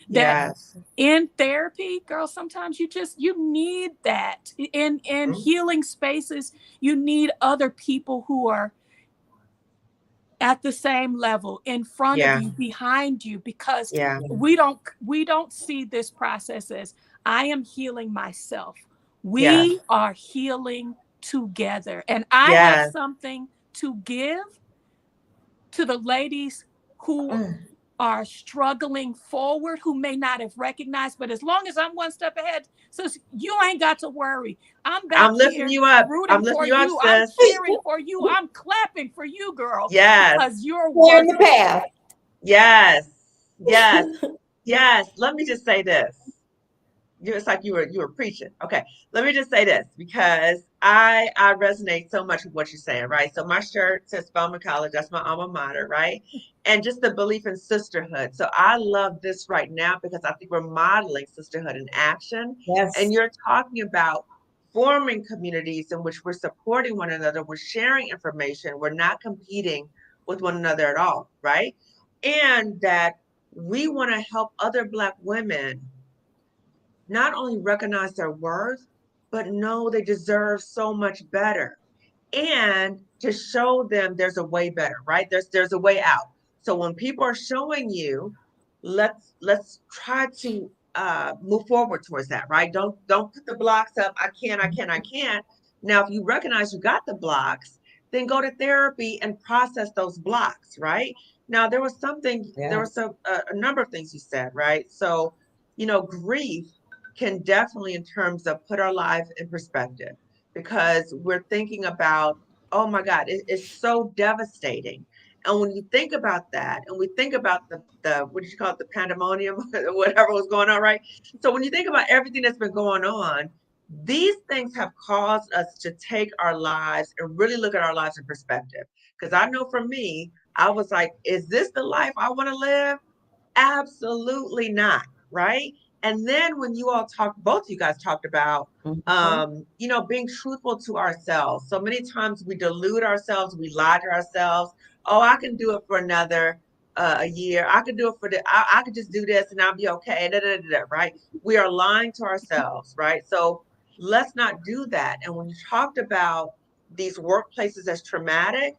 That in therapy, girl, sometimes you need that. In healing spaces, you need other people who are at the same level, in front of you, behind you, because we don't see this process as I am healing myself. We are healing together. And I have something to give to the ladies who are struggling forward, who may not have recognized, but as long as I'm one step ahead, so you ain't got to worry. I'm back lifting here you up. rooting I'm lifting for you up, you. sis. I'm cheering for you. I'm clapping for you, girl. Because you're in the path. Yes. Let me just say this. It's like you were preaching. Okay. Let me just say this, because I resonate so much with what you're saying, right? So my shirt says Spelman College. That's my alma mater, right? And just the belief in sisterhood. So I love this right now, because I think we're modeling sisterhood in action. And you're talking about forming communities in which we're supporting one another, we're sharing information, we're not competing with one another at all, right? And that we want to help other Black women not only recognize their worth, but know they deserve so much better. And to show them there's a way better, right? There's a way out. So when people are showing you, let's try to move forward towards that, right? Don't put the blocks up. I can't. Now, if you recognize you got the blocks, then go to therapy and process those blocks, right? Now, there Yeah. was a number of things you said, right? So, grief can definitely, in terms of put our life in perspective, because we're thinking about, oh my God, it's so devastating. And when you think about that, and we think about the what did you call it, the pandemonium, whatever was going on, right? So when you think about everything that's been going on, these things have caused us to take our lives and really look at our lives in perspective. Because I know for me, I was like, is this the life I want to live? Absolutely not, right? And then when you all talked, both of you guys talked about, Mhm. being truthful to ourselves. So many times we delude ourselves, we lie to ourselves. Oh, I can do it for another a year. I could do it I could just do this and I'll be okay. Da, da, da, da, right? We are lying to ourselves, right? So let's not do that. And when you talked about these workplaces as traumatic,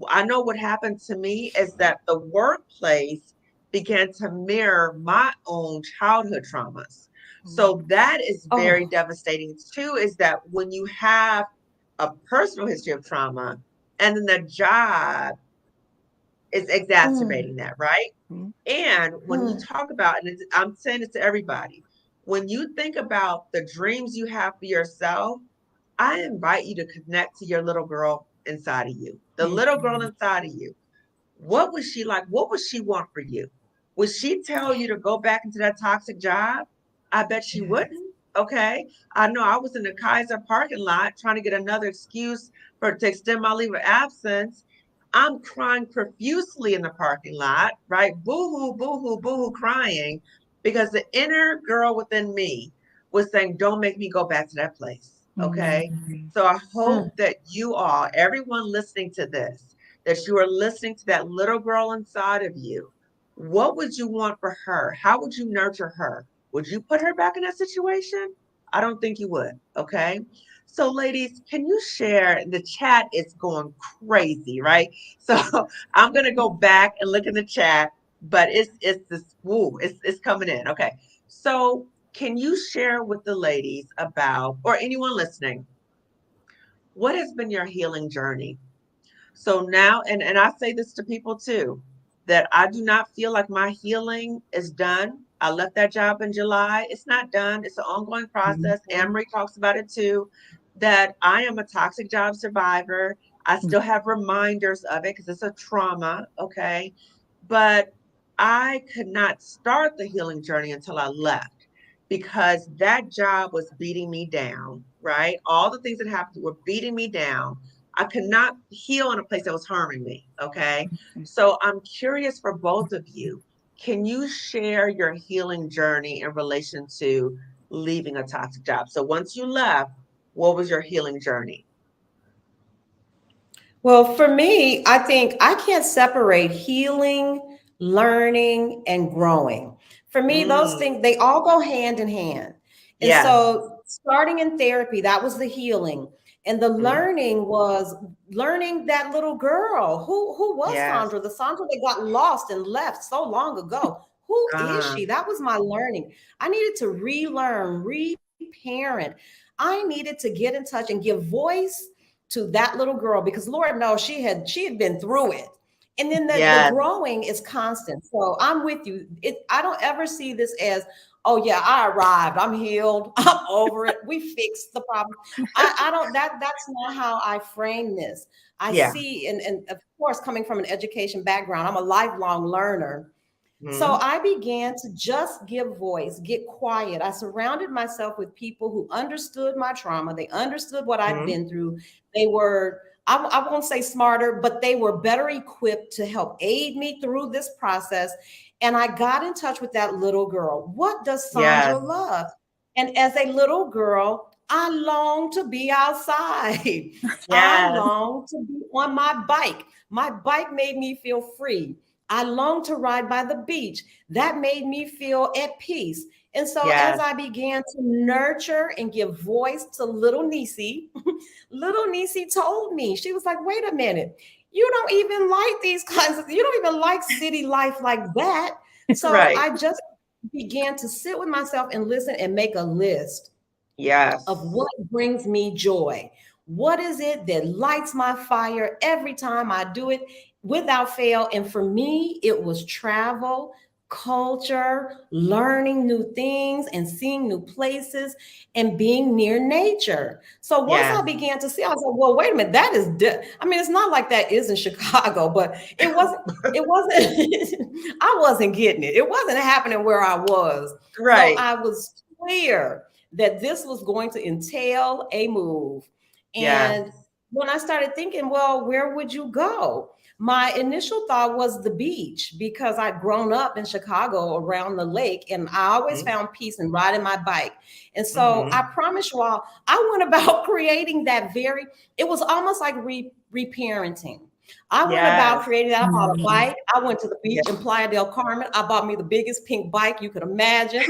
I know what happened to me is that the workplace began to mirror my own childhood traumas. So that is very Oh. devastating too, is that when you have a personal history of trauma and then the job is Mm, exacerbating that, right? And when you mm. talk about, and I'm saying this to everybody, when you think about the dreams you have for yourself, I invite you to connect to your little girl inside of you, the little girl Mhm. inside of you. What was she like? What would she want for you? Would she tell you to go back into that toxic job? I bet she Yes. wouldn't. Okay. I know I was in the Kaiser parking lot trying to get another excuse to extend my leave of absence. I'm crying profusely in the parking lot, right? Boo hoo, boo hoo, crying because the inner girl within me was saying, don't make me go back to that place. Okay. Mhm. So I hope Mm. that you all, everyone listening to this, that you are listening to that little girl inside of you. What would you want for her? How would you nurture her? Would you put her back in that situation? I don't think you would. Okay. So, ladies, can you share? The chat is going crazy, right? So, I'm gonna go back and look in the chat, but it's this woo, it's coming in. Okay. So, can you share with the ladies about, or anyone listening, what has been your healing journey? So now, and I say this to people too, that I do not feel like my healing is done. I left that job in July. It's not done. It's an ongoing process. Mhm. Anne-Marie talks about it too, that I am a toxic job survivor. I still have reminders of it because it's a trauma. Okay. But I could not start the healing journey until I left because that job was beating me down, right? All the things that happened were beating me down. I could not heal in a place that was harming me. Okay. So I'm curious for both of you. Can you share your healing journey in relation to leaving a toxic job? So once you left, what was your healing journey? Well, for me, I think I can't separate healing, learning, and growing. For me, those Mm, things, they all go hand in hand. And yes. so, starting in therapy, that was the healing. And the Mm, learning was learning that little girl. Who was yes. Sandra? The Sandra that got lost and left so long ago. Who is she? Gone. That was my learning. I needed to relearn, reparent. I needed to get in touch and give voice to that little girl because Lord knows she had been through it. And then the Yes. growing is constant. So I'm with you. I don't ever see this as, oh yeah, I arrived, I'm healed, I'm over it, we fixed the problem. I don't that's not how I frame this. I Yeah. see, and of course, coming from an education background, I'm a lifelong learner. So Mm, I began to just give voice, get quiet. I surrounded myself with people who understood my trauma. They understood what I'd mm, been through. They were, I won't say smarter, but they were better equipped to help aid me through this process. And I got in touch with that little girl. What does Sandra yes. love? And as a little girl, I long to be outside. I Yes. long to be on my bike. My bike made me feel free. I longed to ride by the beach. That made me feel at peace. And so as Yes. I began to nurture and give voice to little Niecy, little Niecy told me, she was like, wait a minute, you don't even like these kinds of, you don't even like city life like that. So Right. I just began to sit with myself and listen and make a list Yes. of what brings me joy. What is it that lights my fire every time I do it without fail? And for me, it was travel, culture, learning new things and seeing new places and being near nature. So once I Yes. began to see, I was like, well, wait a minute, that is, I mean, it's not like that is in Chicago, but it wasn't, I wasn't getting it. It wasn't happening where I was. So Right. I was clear that this was going to entail a move. Yes. And when I started thinking, well, where would you go? My initial thought was the beach because I'd grown up in Chicago around the lake and I always Mhm. found peace in riding my bike. And so I Mhm. promise you all, I went about creating that it was almost like reparenting. I went about Yes. creating that. I bought a bike. I went to the beach Yes. in Playa del Carmen. I bought me the biggest pink bike you could imagine.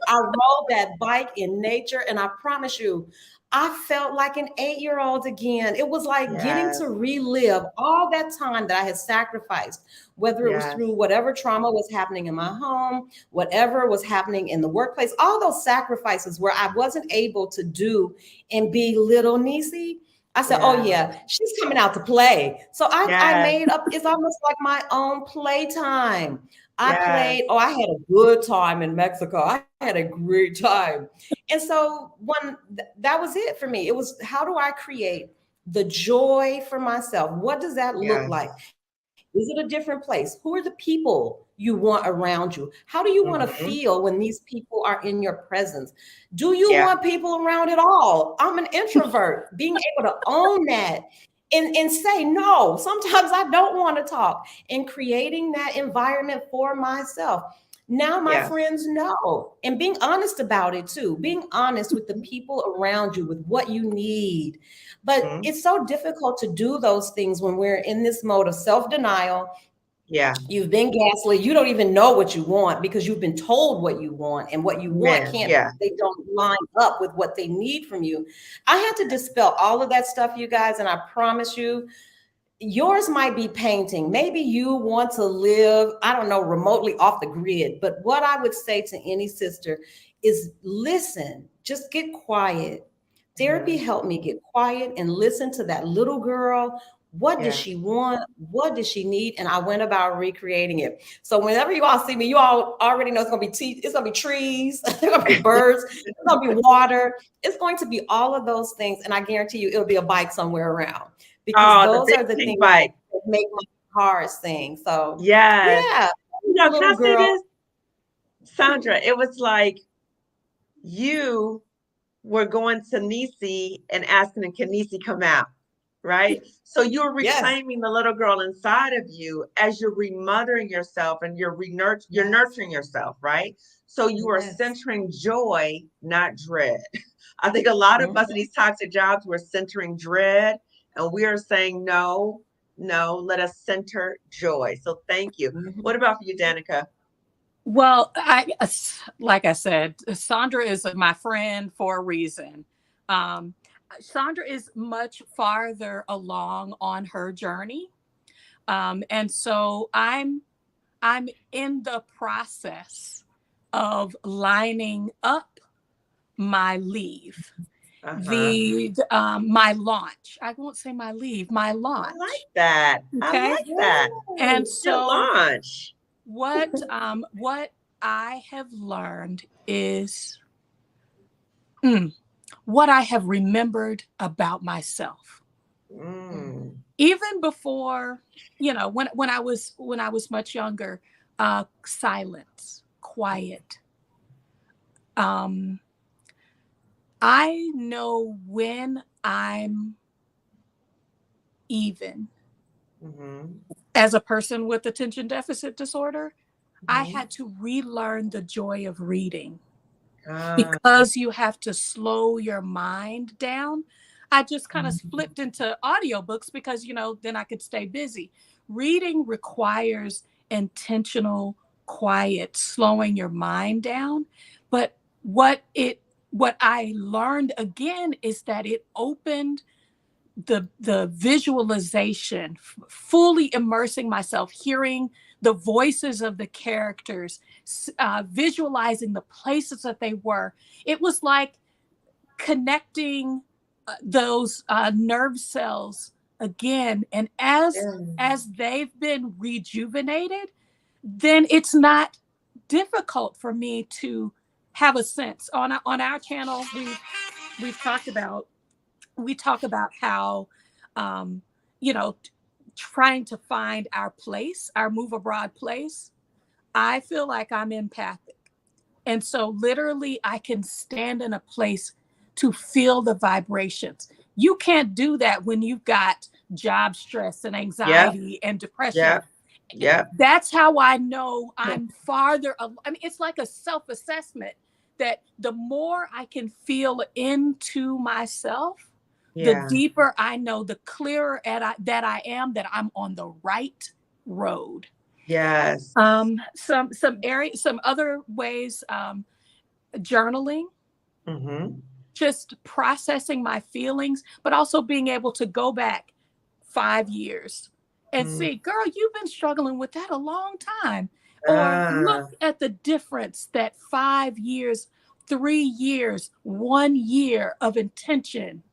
I rode that bike in nature, and I promise you, I felt like an 8-year-old again. It was like getting Yes. to relive all that time that I had sacrificed, whether it was Yes. through whatever trauma was happening in my home, whatever was happening in the workplace, all those sacrifices where I wasn't able to do and be little Niecy. I said, oh Yeah. yeah, she's coming out to play. So I Yes. made up, it's almost like my own playtime. I Yes. played, oh, I had a good time in Mexico. I had a great time. And so that was it for me. It was, how do I create the joy for myself? What does that look Yes. like? Is it a different place? Who are the people you want around you? How do you want to Mhm. feel when these people are in your presence? Do you Yeah. want people around at all? I'm an introvert. Being able to own that and say, no, sometimes I don't want to talk, and creating that environment for myself. Now my Yes. friends know, and being honest about it too, being honest with the people around you with what you need. But Mhm. it's so difficult to do those things when we're in this mode of self-denial. Yeah. You've been gaslit. You don't even know what you want because you've been told what you want, and what you want Man. can't, Yeah. they don't line up with what they need from you. I had to dispel all of that stuff, you guys, and I promise you, yours might be painting. Maybe you want to live, I don't know, remotely off the grid. But what I would say to any sister is listen, just get quiet. Therapy Mhm. helped me get quiet and listen to that little girl. What does Yeah. she want? What does she need? And I went about recreating it. So whenever you all see me, you all already know it's gonna be it's gonna be trees, it's gonna be birds, it's gonna be water, it's going to be all of those things. And I guarantee you it'll be a bike somewhere around, because Oh, the those big are the pink things bike. that make my heart sing. So Yes. yeah, Can little I say girl. this, Sandra? It was like you were going to Nisi and asking, and can Nisi come out? Right? So you're Yes. reclaiming the little girl inside of you as you're remothering yourself and you're Yes. nurturing yourself, right? So you are Yes. centering joy, not dread. I think a lot of us in Mhm. these toxic jobs, we're centering dread, and we are saying, no, no, let us center joy. So thank you. Mhm. What about for you, Danica? Well, like I said, Sandra is my friend for a reason. Um, Sandra is much farther along on her journey, and so I'm in the process of lining up my leave, Uh-huh. my launch. I won't say my leave, my I like launch. that. I Okay, like that. and Good so launch. what I have learned is mm, what I have remembered about myself. Mm. Even before, when I was much younger, silence, quiet. Um, I know when I'm even. Mhm. As a person with attention deficit disorder, I Mhm. had to relearn the joy of reading Ah, because you have to slow your mind down. I just kind of flipped into audiobooks because, then I could stay busy. Reading requires intentional, quiet, slowing your mind down. But what I learned again is that it opened the visualization, fully immersing myself, hearing the voices of the characters, visualizing the places that they were. It was like connecting those nerve cells again. And as they've been rejuvenated, then it's not difficult for me to have a sense. On our channel, we've talked about, we talk about how you know, trying to find our place, our move abroad place. I feel like I'm empathic. And so literally I can stand in a place to feel the vibrations. You can't do that when you've got job stress and anxiety and depression. That's how I know I'm farther. I mean, it's like a self-assessment that the more I can feel into myself, the deeper I know, the clearer that I am, that I'm on the right road. Yes. Some other ways, journaling, just processing my feelings, but also being able to go back 5 years and see, girl, you've been struggling with that a long time. Or look at the difference that 5 years, 3 years, 1 year of intention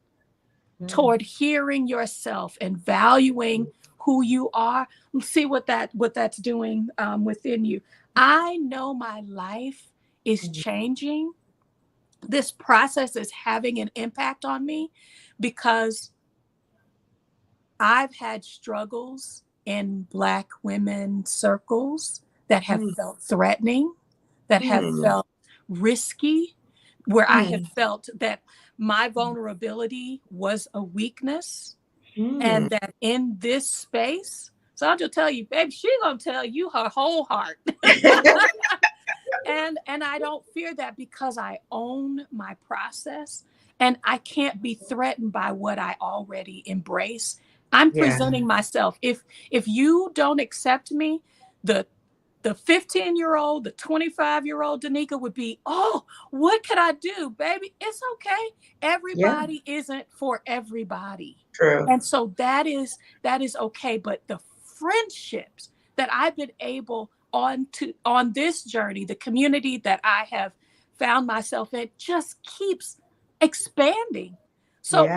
toward hearing yourself and valuing who you are. See what that's doing within you. I know my life is changing. This process is having an impact on me because I've had struggles in Black women circles that have felt threatening, that have felt risky, where I have felt that my vulnerability was a weakness, and that in this space, Sandra tell you, baby, she's gonna tell you her whole heart. And I don't fear that because I own my process and I can't be threatened by what I already embrace. I'm presenting myself. If you don't accept me, the 15-year-old, the 25-year-old Danica would be, oh, what could I do, baby? It's okay. Everybody isn't for everybody. True. And so that is okay. But the friendships that I've been able on this journey, the community that I have found myself in just keeps expanding. So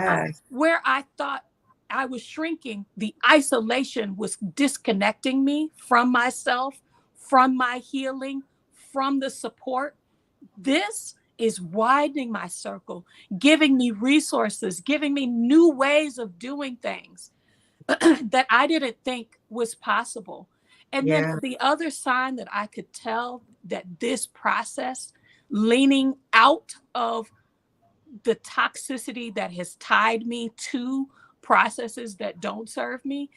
where I thought I was shrinking, the isolation was disconnecting me from myself, from my healing, from the support. This is widening my circle, giving me resources, giving me new ways of doing things that I didn't think was possible. And then the other sign that I could tell that this process, leaning out of the toxicity that has tied me to processes that don't serve me,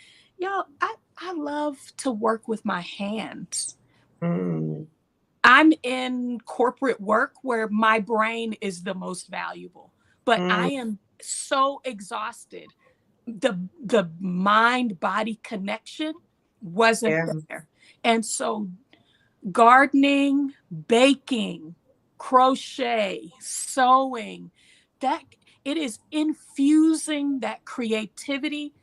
I love to work with my hands. I'm in corporate work where my brain is the most valuable, but I am so exhausted. The mind-body connection wasn't there. And so gardening, baking, crochet, sewing, that it is infusing that creativity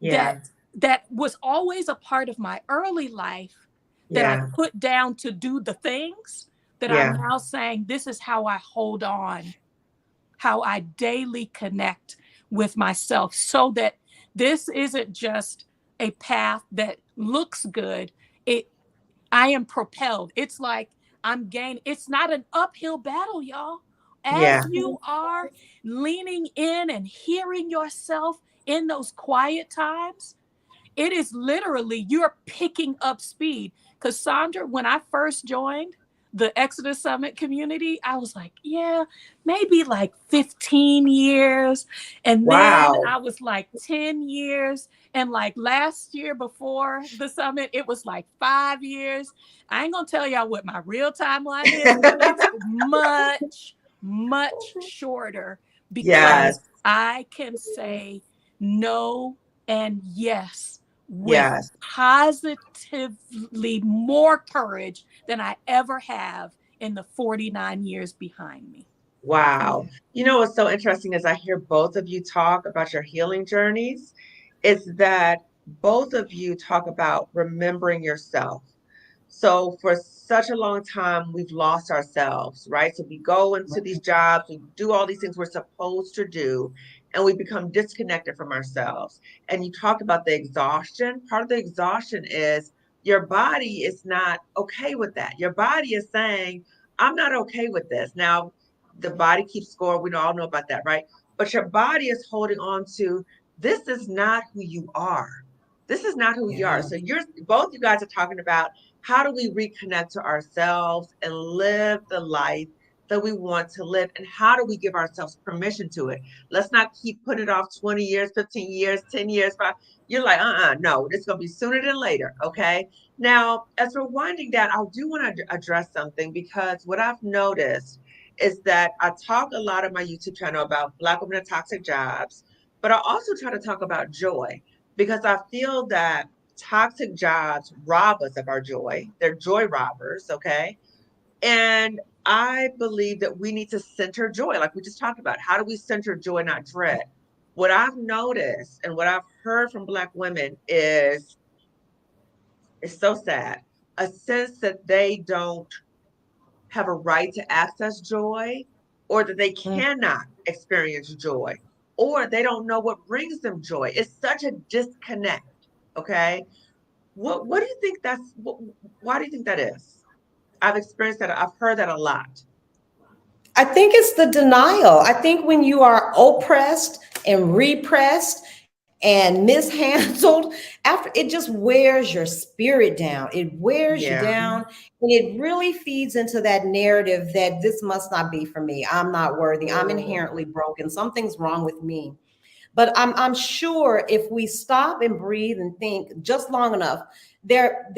that was always a part of my early life that I put down to do the things that I'm now saying, this is how I hold on, how I daily connect with myself, so that this isn't just a path that looks good. I am propelled. It's like I'm gaining. It's not an uphill battle, y'all. As you are leaning in and hearing yourself in those quiet times, it is literally you're picking up speed. Because Sandra, when I first joined the Exodus Summit community, I was like, maybe like 15 years. And then I was like 10 years. And like last year before the summit, it was like 5 years. I ain't going to tell y'all what my real timeline is. It's much, much shorter because I can say no and yes with Yes. positively more courage than I ever have in the 49 years behind me. Wow. You know what's so interesting is I hear both of you talk about your healing journeys, is that both of you talk about remembering yourself. So for such a long time, we've lost ourselves, right? So we go into these jobs, we do all these things we're supposed to do, and we become disconnected from ourselves. And you talked about the exhaustion. Part of the exhaustion is your body is not okay with that. Your body is saying, I'm not okay with this. Now, the body keeps score. We all know about that, right? But your body is holding on to, this is not who you are. This is not who you are. Yeah. So you're both you guys are talking about, how do we reconnect to ourselves and live the life that we want to live? And how do we give ourselves permission to it? Let's not keep putting it off 20 years, 15 years, 10 years, 5. You're like, no, it's going to be sooner than later. Okay. Now, as we're winding down, I do want to address something, because what I've noticed is that I talk a lot on my YouTube channel about Black women in toxic jobs, but I also try to talk about joy, because I feel that toxic jobs rob us of our joy. They're joy robbers, okay? And I believe that we need to center joy, like we just talked about. How do we center joy, not dread? What I've noticed and what I've heard from Black women is, it's so sad, a sense that they don't have a right to access joy, or that they cannot experience joy, or they don't know what brings them joy. It's such a disconnect, okay? What do you think why do you think that is? I've experienced that. I've heard that a lot. I think it's the denial. I think when you are oppressed and repressed and mishandled, after, it just wears your spirit down. It wears you Yeah. down, and it really feeds into that narrative that this must not be for me. I'm not worthy. I'm Mm, inherently broken. Something's wrong with me. But I'm sure if we stop and breathe and think just long enough, there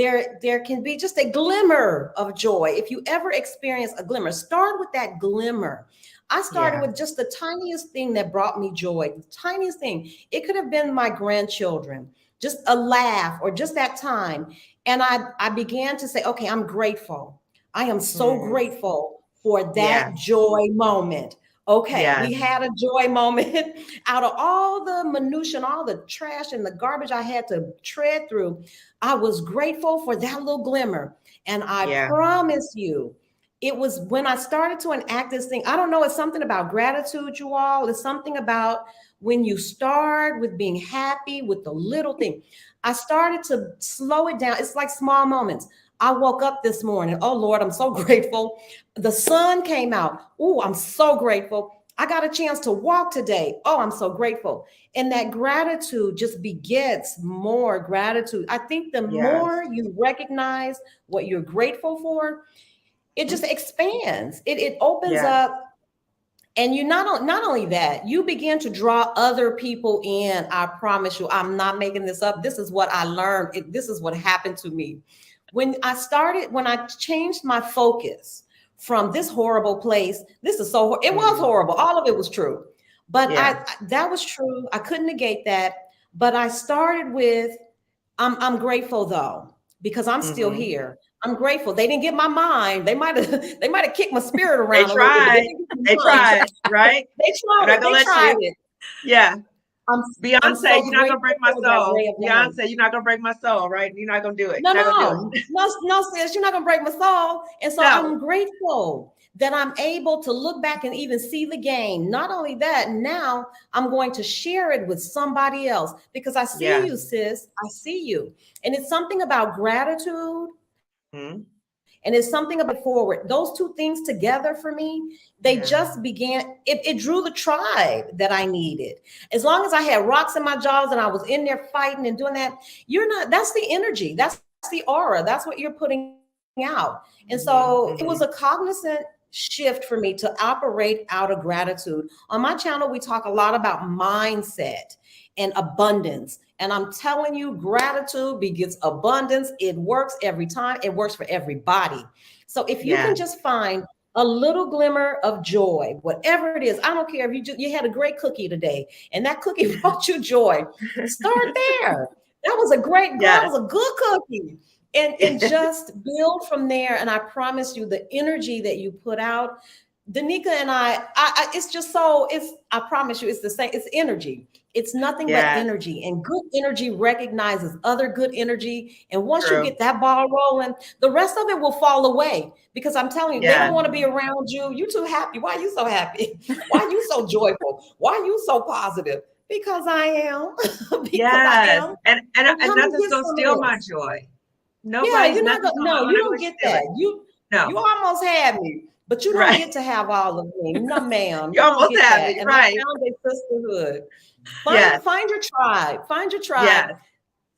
can be just a glimmer of joy. If you ever experience a glimmer, start with that glimmer. I started yeah. with just the tiniest thing that brought me joy, the tiniest thing. It could have been my grandchildren, just a laugh or just that time. And I began to say, okay, I'm grateful. I am so Mm, grateful for that yes. joy moment. Okay, we Yes. had a joy moment. Out of all the minutia and all the trash and the garbage I had to tread through, I was grateful for that little glimmer. And I Yeah. promise you, it was when I started to enact this thing. I don't know, it's something about gratitude, you all. It's something about when you start with being happy with the little thing. I started to slow it down. It's like small moments. I woke up this morning. Oh Lord, I'm so grateful. The sun came out. Oh, I'm so grateful. I got a chance to walk today. Oh, I'm so grateful. And that gratitude just begets more gratitude. I think the more Yes. you recognize what you're grateful for, it just expands. It opens Yes. up, and you not only that, you begin to draw other people in. I promise you, I'm not making this up. This is what I learned. This is what happened to me when I changed my focus from this horrible place. This is so it was Mm, horrible. All of it was true, but yeah. that was true. I couldn't negate that. But I started with, I'm grateful though, because I'm still Hmm. here. I'm grateful. They didn't get my mind. They might have they might have kicked my spirit They around a little bit, but they tried. didn't get They my mind. tried, right? They I'm tried not it. gonna They let tried you. it. Yeah. I'm I'm Beyonce, so you're not gonna break grateful my for that soul. ray of light. Beyonce, you're not gonna break my soul, right? You're not gonna do it. No, You're not gonna do no, it. no, no, sis, you're not gonna break my soul. And so No. I'm grateful that I'm able to look back and even see the game. Not only that, now I'm going to share it with somebody else because I see you, Yes. sis. I see you. And it's something about gratitude, Hmm. and it's something about forward. Those two things together for me, they Yeah. just began, it drew the tribe that I needed. As long as I had rocks in my jaws and I was in there fighting and doing that, you're not, that's the energy, that's the aura, that's what you're putting out. And so it was a Hmm. Hmm. cognizant shift for me to operate out of gratitude. On my channel, we talk a lot about mindset and abundance. And I'm telling you, gratitude begets abundance. It works every time, it works for everybody. So if you can Yeah. just find a little glimmer of joy, whatever it is, I don't care if you had a great cookie today and that cookie brought you joy. Start there. That was a great, that Yes. was a good cookie. And just build from there. And I promise you, the energy that you put out, Danica and I it's just so, I promise you, it's the same. It's energy. It's nothing but Yes. energy. And good energy recognizes other good energy. And once you True. get that ball rolling, the rest of it will fall away. Because I'm telling you, they Yes. don't want to be around you. You too happy. Why are you so happy? Why are you so joyful? Why are you so positive? Because I am. Because I Yes. am. And Well, come and nothing's get gonna some steal of my this. joy. Yeah, Nobody's you're not nothing's gonna. gonna No, I'm you not don't gonna get steal that. it. You No. almost had me, but you don't Right. get to have all of me. No, ma'am, You you don't almost get have that. me. And I Right. found a sisterhood. Yes. Find your tribe. Find your tribe. Yes.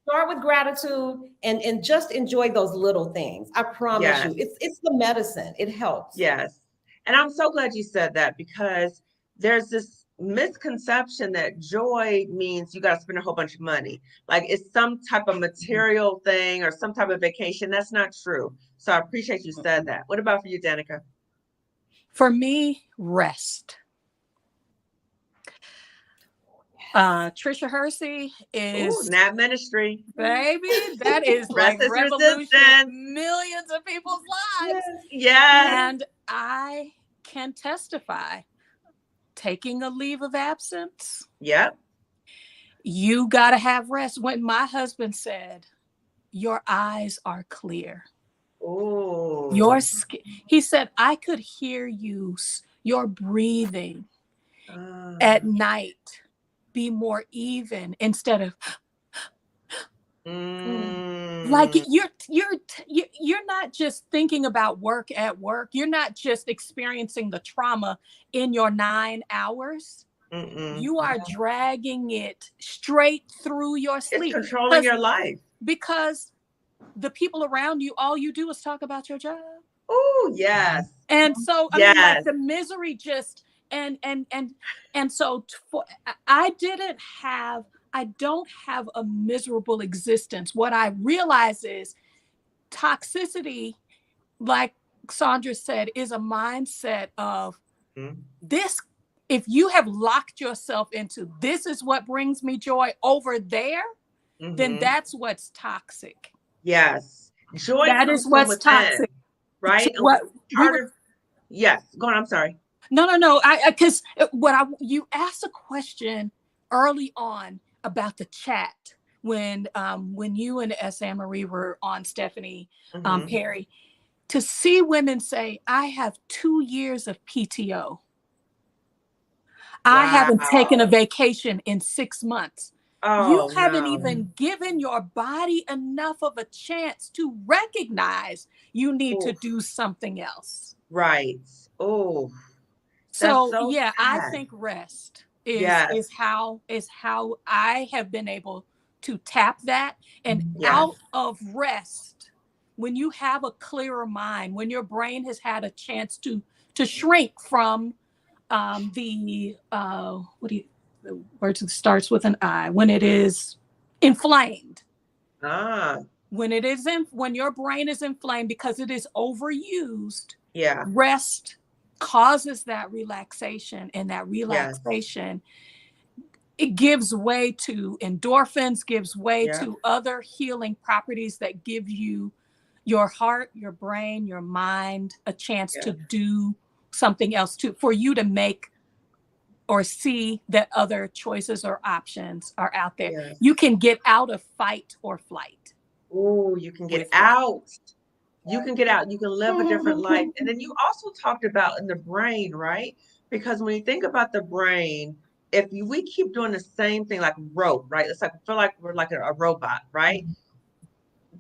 Start with gratitude and just enjoy those little things. I promise Yes. you, it's the medicine. It helps. Yes. And I'm so glad you said that, because there's this misconception that joy means you got to spend a whole bunch of money. Like it's some type of material thing or some type of vacation. That's not true. So I appreciate you said that. What about for you, Danica? For me, rest. Trisha Hersey Ooh, is, Nat Ministry. baby, that is like Rest is revolution, resistance. millions of people's lives. Yes. Yes. And I can testify, taking a leave of absence, Yep. you got to have rest. When my husband said, your eyes are clear, Ooh. he said, I could hear you, your breathing Ah. at night be more even instead of like Mm. you're not just thinking about work at work. You're not just experiencing the trauma in your 9 hours. Mm-mm. You are dragging it straight through your It's sleep controlling your life. because the people around you, all you do is talk about your job. Oh, yes. And so, I mean, like Yes. the misery just, and so I didn't have, I don't have a miserable existence. What I realize is toxicity, like Sondra said, is a mindset of this. If you have locked yourself into this is what brings me joy over there, then Mm-hmm. that's what's toxic. Yes. Joy That comes is from what's within, toxic. So right? And what we were, harder. Yes. Go on. I'm sorry. no. Because you asked a question early on about the chat when you and S. Anne Marie were on, Stephanie Mm-hmm. Perry, to see women say, I have 2 years of PTO. I haven't taken a Wow. vacation in 6 months. You Oh, haven't no. even given your body enough of a chance to recognize you need to Oof. do something else. Right. Oh, that's So so yeah, I sad. think rest is Yes. how I have been able to tap that. And Yes. out of rest, when you have a clearer mind, when your brain has had a chance to shrink from the the word that starts with an I, when it is inflamed, Ah, when your brain is inflamed because it is overused, yeah. rest causes that relaxation, and that Yes. relaxation, it gives way to endorphins, gives way Yeah. to other healing properties that give you, your heart, your brain, your mind, a chance Yeah. to do something else, to for you to make or see that other choices or options are out there. Yes. You can get out of fight or flight Oh, you can get with rest. out. You can get out. You can live a different life. And then you also talked about in the brain, right? Because when you think about the brain, if we keep doing the same thing like rote, right? It's like I feel like we're like a robot, right?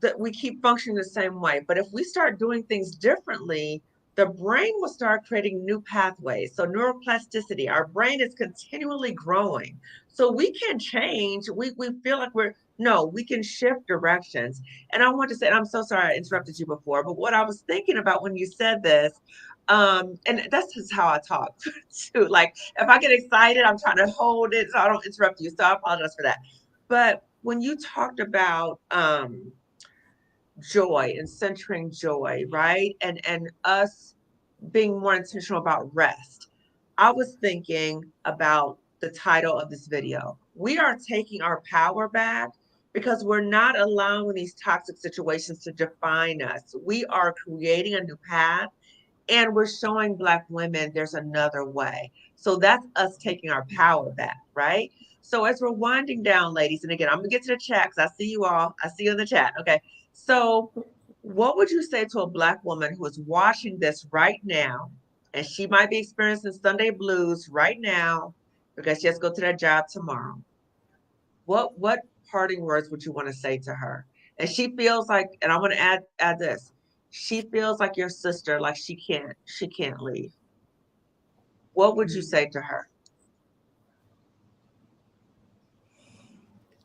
That we keep functioning the same way. But if we start doing things differently, the brain will start creating new pathways. So neuroplasticity, our brain is continually growing. So we can change. We feel like we can shift directions. And I want to say, and I'm so sorry I interrupted you before, but what I was thinking about when you said this, and that's just how I talk too. Like if I get excited, I'm trying to hold it so I don't interrupt you. So I apologize for that. But when you talked about joy and centering joy, right? And us being more intentional about rest. I was thinking about the title of this video. We are taking our power back because we're not allowing these toxic situations to define us. We are creating a new path, and we're showing Black women there's another way. So that's us taking our power back, right? So as we're winding down, ladies, and again, I'm gonna get to the chat because I see you all. I see you in the chat. Okay. So what would you say to a Black woman who is watching this right now, and she might be experiencing Sunday blues right now because she has to go to that job tomorrow? What parting words would you want to say to her? And she feels like, and I want to add this, she feels like your sister, like she can't leave. What would you say to her?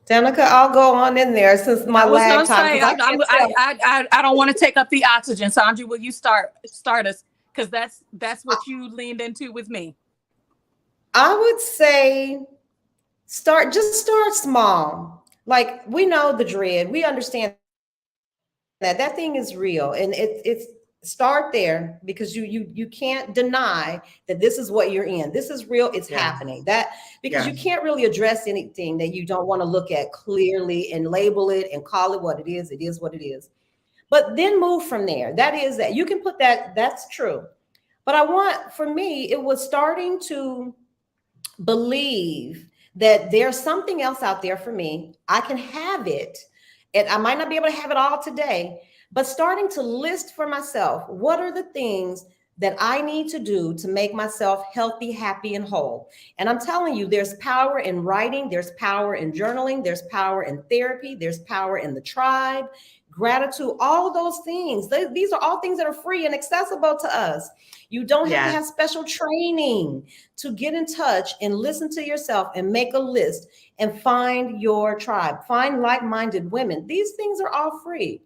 Danica, I'll go on in there since my I was lag gonna time, say because I can't tell. I don't want to take up the oxygen. Sandra, will you start us? Because that's what you leaned into with me. I would say start small. Like, we know the dread. We understand that thing is real, and it's start there, because you can't deny that this is what you're in. This is real. It's happening. That, because you can't really address anything that you don't want to look at clearly and label it and call it what it is. It is what it is. But then move from there. That is that you can put that. That's true. But for me, it was starting to believe that there's something else out there for me. I can have it. And I might not be able to have it all today, but starting to list for myself, what are the things that I need to do to make myself healthy, happy, and whole? And I'm telling you, there's power in writing, there's power in journaling, there's power in therapy, there's power in the tribe, gratitude, all those things. These are all things that are free and accessible to us. You don't have to have special training to get in touch and listen to yourself and make a list and find your tribe, find like-minded women. These things are all free.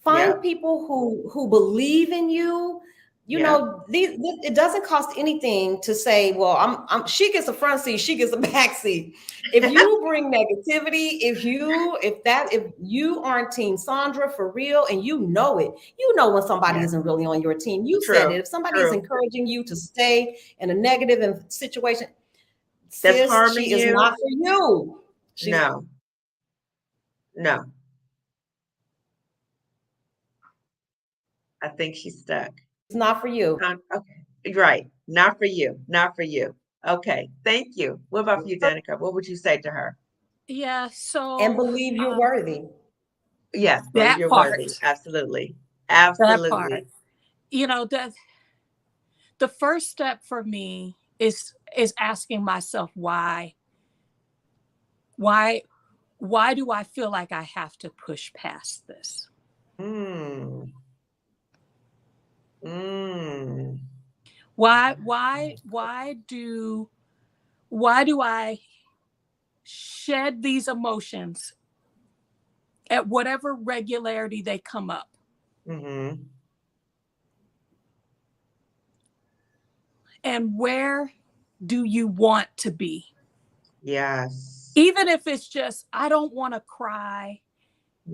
Find people who believe in you. You know, it doesn't cost anything to say, well, she gets a front seat, she gets a back seat. If you bring negativity, if you aren't Team Sandra for real, and you know it, you know when somebody isn't really on your team. You said it. If somebody is encouraging you to stay in a negative situation, that's harming she is not for you. No. I think she's stuck. It's not for you. Okay, right. Not for you. Not for you. Okay, thank you. What about you, Danica? What would you say to her? Yeah. So, and believe you're worthy. Yes, that you're part. worthy. Absolutely. That Absolutely. part. You know, the first step for me is asking myself why. Why do I feel like I have to push past this? Why do I shed these emotions at whatever regularity they come up? And where do you want to be? Yes. Even if it's just, I don't want to cry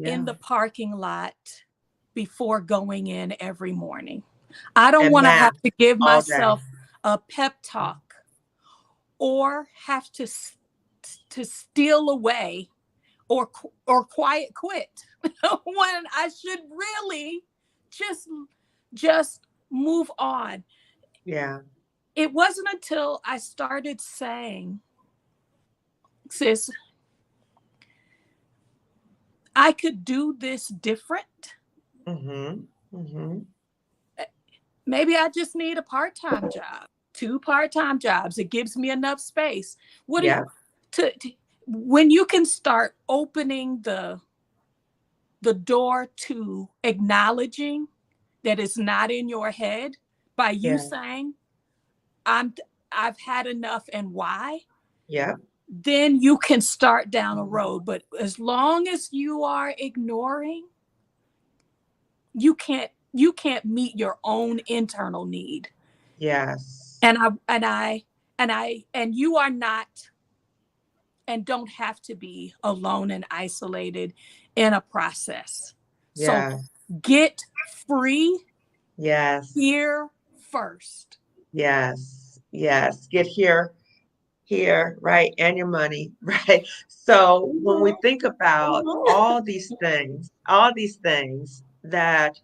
in the parking lot before going in every morning. I don't want to have to give myself a pep talk or have to steal away or quiet quit when I should really just move on. Yeah. It wasn't until I started saying, sis, I could do this different. Maybe I just need a part-time job, 2 part-time jobs. It gives me enough space. When you can start opening the door to acknowledging that it's not in your head by you saying, I've had enough, and why? Yeah. Then you can start down a road. But as long as you are ignoring, you can't meet your own internal need. Yes. And you are not and don't have to be alone and isolated in a process. So get free. Yes. Here first. Yes. Get here here, right? And your money, right? So when we think about all these things that,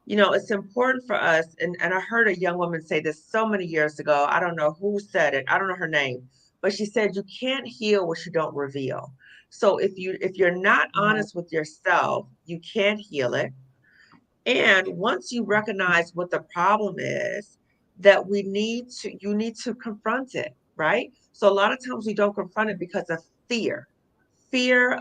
it's important for us. And I heard a young woman say this so many years ago. I don't know who said it. I don't know her name, but she said, you can't heal what you don't reveal. So if you're not honest with yourself, you can't heal it. And once you recognize what the problem is, that you need to confront it, right? So a lot of times we don't confront it because of fear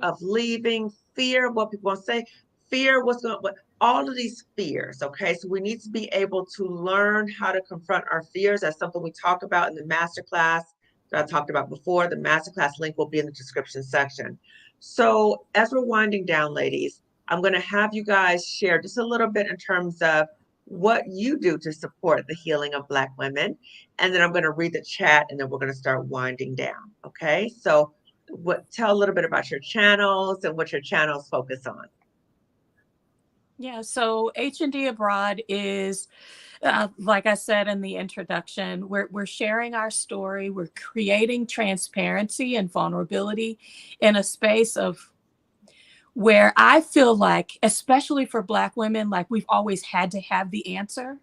of leaving, fear of what people will say, fear of what's going on, all of these fears. Okay. So we need to be able to learn how to confront our fears. That's something we talk about in the masterclass that I talked about before. The masterclass link will be in the description section. So as we're winding down, ladies, I'm going to have you guys share just a little bit in terms of what you do to support the healing of Black women. And then I'm going to read the chat and then we're going to start winding down. Okay. So tell a little bit about your channels and what your channels focus on. Yeah, so H&D Abroad is, like I said in the introduction, we're sharing our story. We're creating transparency and vulnerability in a space of where I feel like, especially for Black women, like we've always had to have the answer.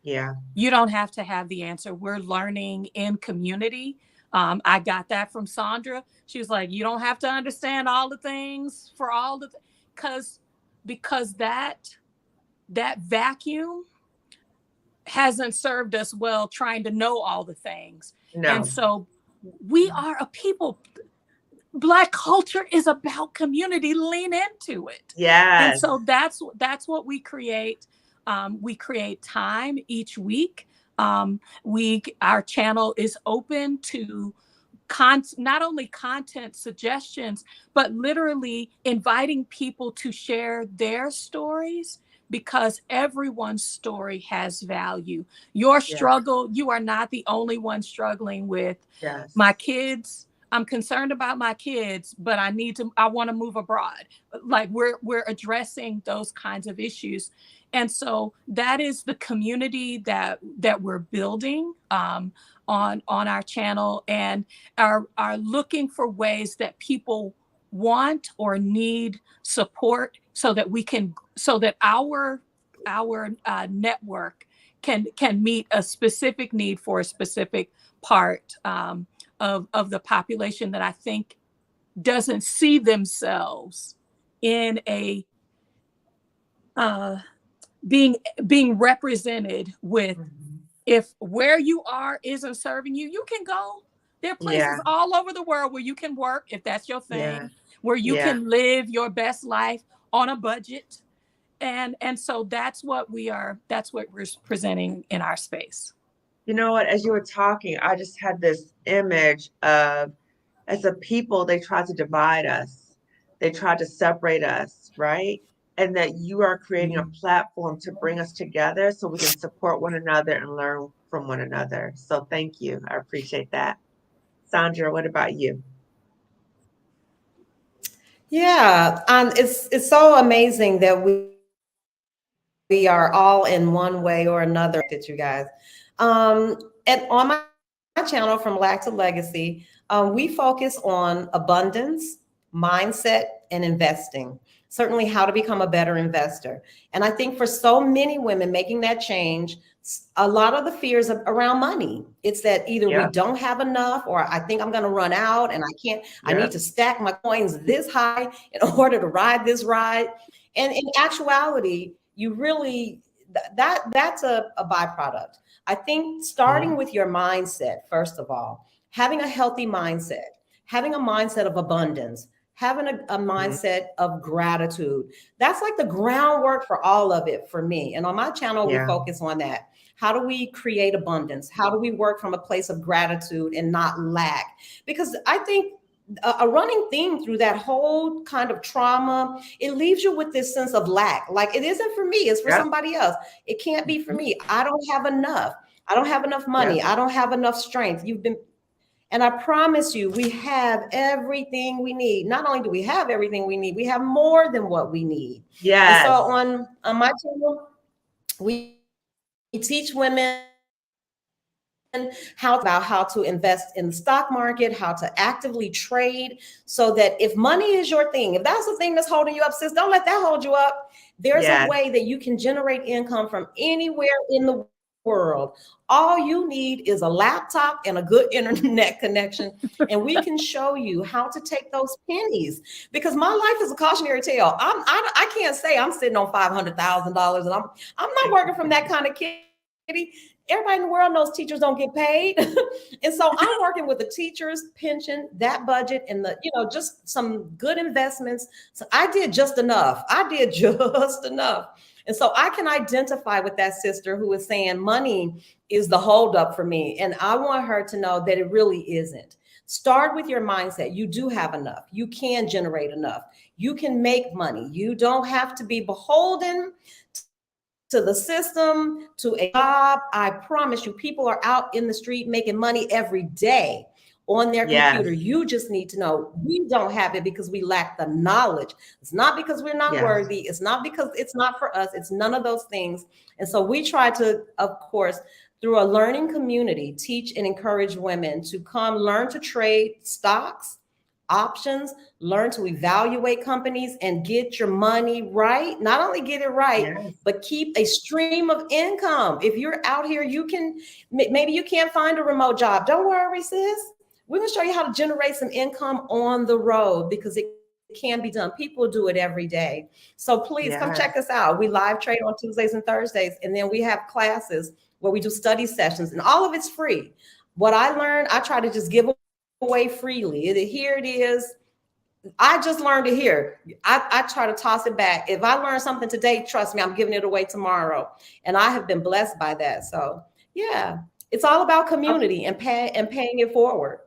Yeah. You don't have to have the answer. We're learning in community. I got that from Sondra. She was like, you don't have to understand all the things for all the, because that vacuum hasn't served us well trying to know all the things. No. And so we are a people. Black culture is about community. Lean into it. Yes. And so that's what we create. We create time each week. Our channel is open to not only content suggestions, but literally inviting people to share their stories, because everyone's story has value. Your struggle, you are not the only one struggling with my kids. I'm concerned about my kids, but I want to move abroad. Like we're addressing those kinds of issues. And so that is the community that we're building on our channel, and are looking for ways that people want or need support so that our network can meet a specific need for a specific part of the population that I think doesn't see themselves in a being represented with. If where you are isn't serving you, you can go. There are places all over the world where you can work, if that's your thing, where you can live your best life on a budget. And so that's what we're presenting in our space. You know what, as you were talking, I just had this image of, as a people, they try to divide us. They try to separate us, right? And that you are creating a platform to bring us together so we can support one another and learn from one another. So thank you. I appreciate that. Sandra, what about you? Yeah, it's so amazing that we are all in one way or another, that you guys. And on my channel, From Lack to Legacy, we focus on abundance, mindset, and investing. Certainly how to become a better investor. And I think for so many women making that change, a lot of the fears around money, it's that either we don't have enough, or I think I'm going to run out and I can't, I need to stack my coins this high in order to ride this ride. And in actuality, you really, that's a byproduct. I think starting with your mindset, first of all, having a healthy mindset, having a mindset of abundance, having a mindset of gratitude. That's like the groundwork for all of it for me. And on my channel, we focus on that. How do we create abundance? How do we work from a place of gratitude and not lack? Because I think a running theme through that whole kind of trauma, it leaves you with this sense of lack. Like, it isn't for me, it's for somebody else. It can't be for me. I don't have enough. I don't have enough money. I don't have enough strength. And I promise you, we have everything we need. Not only do we have everything we need, we have more than what we need. Yes. And so on my channel, we teach women how to invest in the stock market, how to actively trade, so that if money is your thing, if that's the thing that's holding you up, sis, don't let that hold you up. There's a Yes. way that you can generate income from anywhere in the world. All you need is a laptop and a good internet connection, and we can show you how to take those pennies. Because my life is a cautionary tale. I can't say I'm sitting on $500,000 and I'm not working from that kind of kitty. Everybody in the world knows teachers don't get paid. And so I'm working with the teacher's pension, that budget, and just some good investments. So I did just enough. And so I can identify with that sister who is saying money is the holdup for me. And I want her to know that it really isn't. Start with your mindset. You do have enough. You can generate enough. You can make money. You don't have to be beholden to the system, to a job. I promise you, people are out in the street making money every day on their computer. You just need to know we don't have it because we lack the knowledge. It's not because we're not worthy. It's not because it's not for us. It's none of those things. And so we try to, of course, through a learning community, teach and encourage women to come learn to trade stocks, options, learn to evaluate companies, and get your money right. Not only get it right, but keep a stream of income. If you're out here, maybe you can't find a remote job. Don't worry, sis. We're going to show you how to generate some income on the road, because it can be done. People do it every day. So please come check us out. We live trade on Tuesdays and Thursdays. And then we have classes where we do study sessions, and all of it's free. What I learned, I try to just give away freely. Here it is. I just learned it here. I try to toss it back. If I learn something today, trust me, I'm giving it away tomorrow. And I have been blessed by that. So yeah, it's all about community and paying it forward.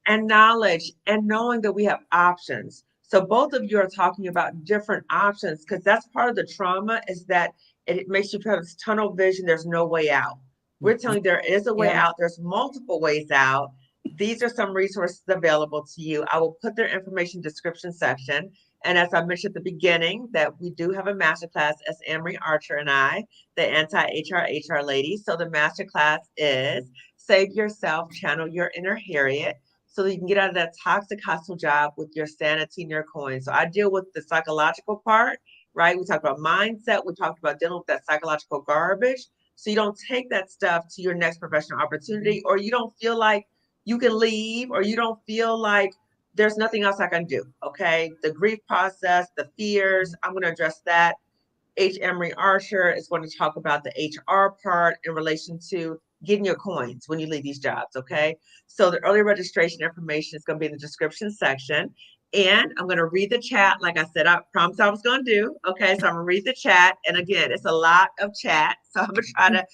And knowledge and knowing that we have options. So both of you are talking about different options, because that's part of the trauma, is that it makes you have this tunnel vision. There's no way out. We're telling you there is a way out. There's multiple ways out. These are some resources available to you. I will put their information description section. And as I mentioned at the beginning, that we do have a masterclass as Amory Archer and I, the anti-HR lady. So the masterclass is Save Yourself, Channel Your Inner Harriet, so that you can get out of that toxic hustle job with your sanity and your coins. So I deal with the psychological part, right? We talked about mindset. We talked about dealing with that psychological garbage. So you don't take that stuff to your next professional opportunity, or you don't feel like you can leave, or you don't feel like there's nothing else I can do. Okay. The grief process, the fears, I'm going to address that. H. Emery Archer is going to talk about the HR part in relation to getting your coins when you leave these jobs. Okay. So the early registration information is going to be in the description section. And I'm going to read the chat. Like I said, I promised I was going to do. Okay. So I'm going to read the chat. And again, it's a lot of chat. So I'm going to try to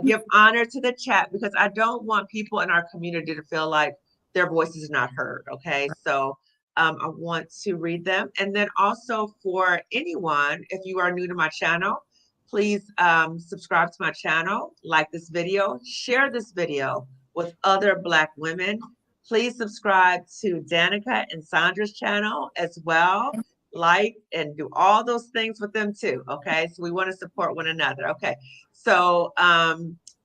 give honor to the chat, because I don't want people in our community to feel like their voices are not heard. Okay. So I want to read them. And then also, for anyone, if you are new to my channel, please subscribe to my channel, like this video, share this video with other Black women. Please subscribe to Danica and Sandra's channel as well. Like and do all those things with them too. Okay. So we want to support one another. Okay. So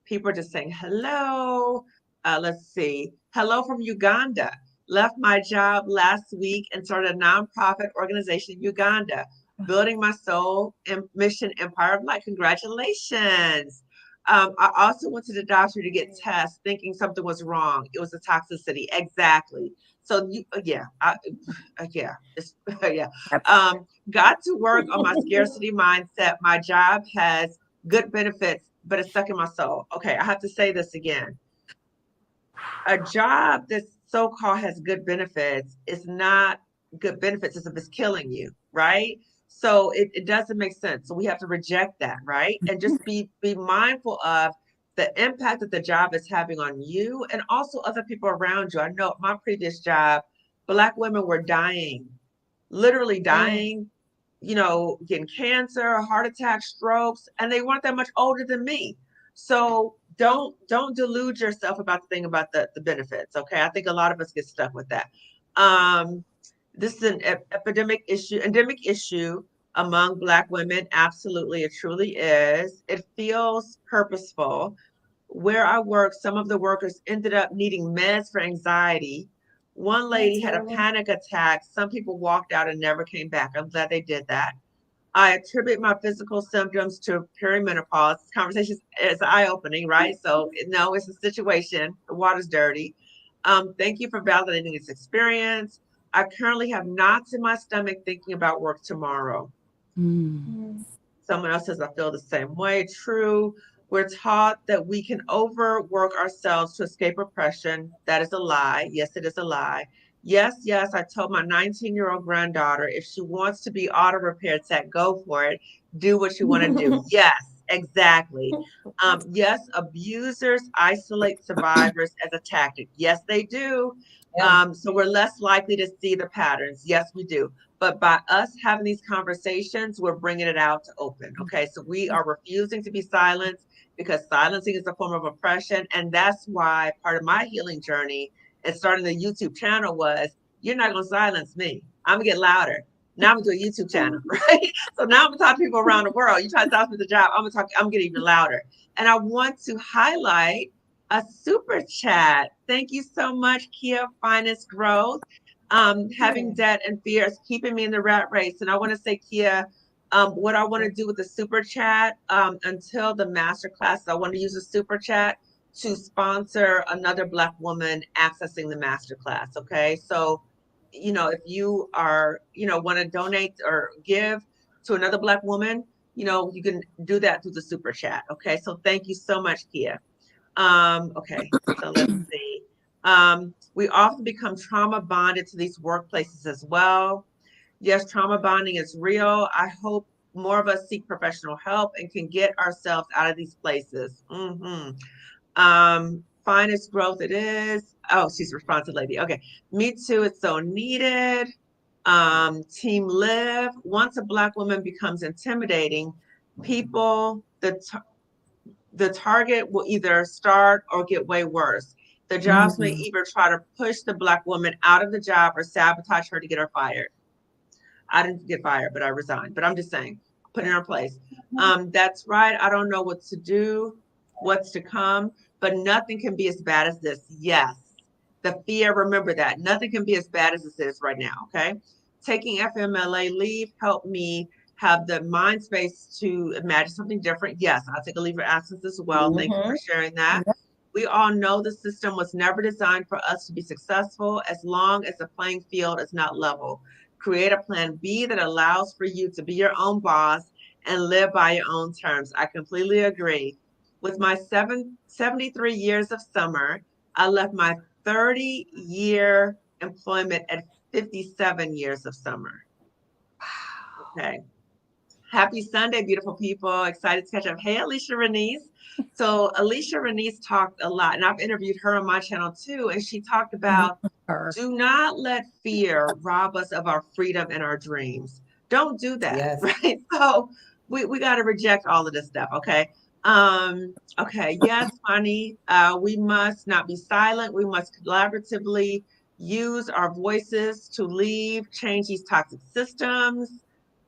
people are just saying hello. Let's see. Hello from Uganda. Left my job last week and started a nonprofit organization in Uganda, building my soul and mission empire of life. Congratulations. I also went to the doctor to get tests thinking something was wrong. It was the toxicity. Exactly. So got to work on my scarcity mindset. My job has good benefits, but it's stuck in my soul. Okay, I have to say this again. A job that so-called has good benefits is not good benefits if it's killing you, right? So it doesn't make sense. So we have to reject that, right? And just be mindful of the impact that the job is having on you and also other people around you. I know my previous job, Black women were dying, literally dying, getting cancer, heart attack, strokes, and they weren't that much older than me. So don't delude yourself about the thing about the benefits. Okay. I think a lot of us get stuck with that. This is an endemic issue among Black women. Absolutely. It truly is. It feels purposeful. Where I work, some of the workers ended up needing meds for anxiety. One lady had a panic attack. Some people walked out and never came back. I'm glad they did that. I attribute my physical symptoms to perimenopause. This conversation is eye-opening, right? So no, it's a situation. The water's dirty. Thank you for validating this experience. I currently have knots in my stomach thinking about work tomorrow. Someone else says, I feel the same way. True. We're taught that we can overwork ourselves to escape oppression. That is a lie. Yes, it is a lie. Yes, yes. I told my 19-year-old granddaughter, if she wants to be auto repair tech, go for it. Do what you want to do. Yes, exactly. Yes, abusers isolate survivors as a tactic. Yes, they do. Yeah. So we're less likely to see the patterns. Yes, we do. But by us having these conversations, we're bringing it out to open. Okay, so we are refusing to be silenced because silencing is a form of oppression. And that's why part of my healing journey and starting the YouTube channel was, you're not going to silence me. I'm going to get louder. Now I'm going to do a YouTube channel, right? So now I'm going to talk to people around the world. You try to silence me the job, I'm getting even louder. And I want to highlight a super chat. Thank you so much, Kia Finest Growth. Having debt and fear is keeping me in the rat race. And I want to say, Kia, what I want to do with the super chat until the masterclass, I want to use the super chat to sponsor another Black woman accessing the masterclass. Okay. So, if you are, want to donate or give to another Black woman, you can do that through the super chat. Okay. So thank you so much, Kia. Okay. So let's see. We often become trauma bonded to these workplaces as well. Yes, trauma bonding is real. I hope more of us seek professional help and can get ourselves out of these places. Finest growth it is. Oh, she's a responsive lady. Okay. Me too. It's so needed. Team Live. Once a Black woman becomes intimidating, people, the target will either start or get way worse. The jobs may either try to push the Black woman out of the job or sabotage her to get her fired. I didn't get fired, but I resigned. But I'm just saying, put in her place. That's right. I don't know what to do, what's to come, but nothing can be as bad as this. Yes. The fear, remember that. Nothing can be as bad as this is right now. Okay. Taking FMLA leave helped me have the mind space to imagine something different. Yes, I'll take a leave of absence as well. Thank you for sharing that. We all know the system was never designed for us to be successful as long as the playing field is not level. Create a plan B that allows for you to be your own boss and live by your own terms. I completely agree. With my 73 years of summer, I left my 30-year employment at 57 years of summer. Okay. Happy Sunday, beautiful people. Excited to catch up. Hey, Alicia Renese. So Alicia Renese talked a lot, and I've interviewed her on my channel too, and she talked about do not let fear rob us of our freedom and our dreams. Don't do that, right? So we got to reject all of this stuff, okay? Okay, yes, honey, we must not be silent. We must collaboratively use our voices to leave, change these toxic systems.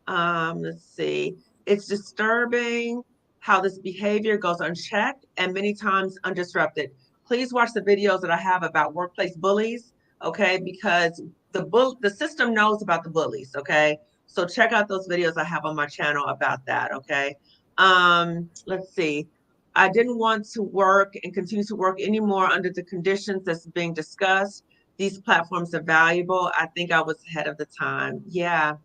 Let's see. It's disturbing how this behavior goes unchecked and many times undisrupted. Please watch the videos that I have about workplace bullies, okay? Because the system knows about the bullies, okay? So check out those videos I have on my channel about that, okay? Let's see. I didn't want to work and continue to work anymore under the conditions that's being discussed. These platforms are valuable. I think I was ahead of the time. Yeah,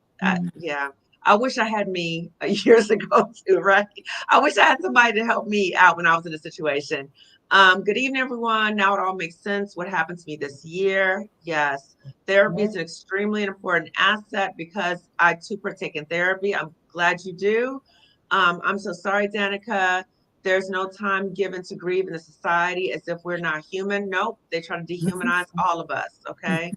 yeah. I wish I had me years ago too, right? I wish I had somebody to help me out when I was in a situation. Good evening, everyone. Now it all makes sense. What happened to me this year? Yes, therapy is an extremely important asset because I too partake in therapy. I'm glad you do. I'm so sorry, Danica. There's no time given to grieve in the society as if we're not human. Nope, they try to dehumanize all of us, okay?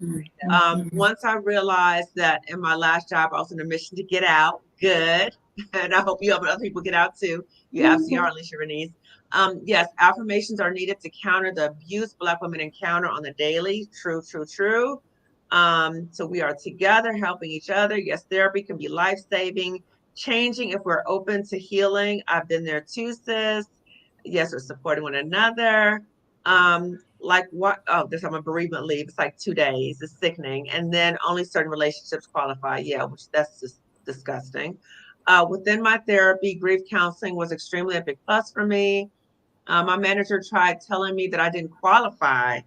Once I realized that in my last job, I was on a mission to get out, good. And I hope you help other people get out too. You absolutely are, Alicia Renese. Yes, affirmations are needed to counter the abuse Black women encounter on the daily. True, true, true. So we are together helping each other. Yes, therapy can be life-saving, changing if we're open to healing. I've been there too, sis. Yes, we're supporting one another. Like what? Oh, there's I'm a bereavement leave. It's like 2 days. It's sickening. And then only certain relationships qualify. Yeah, which that's just disgusting. Within my therapy, grief counseling was extremely a big plus for me. My manager tried telling me that I didn't qualify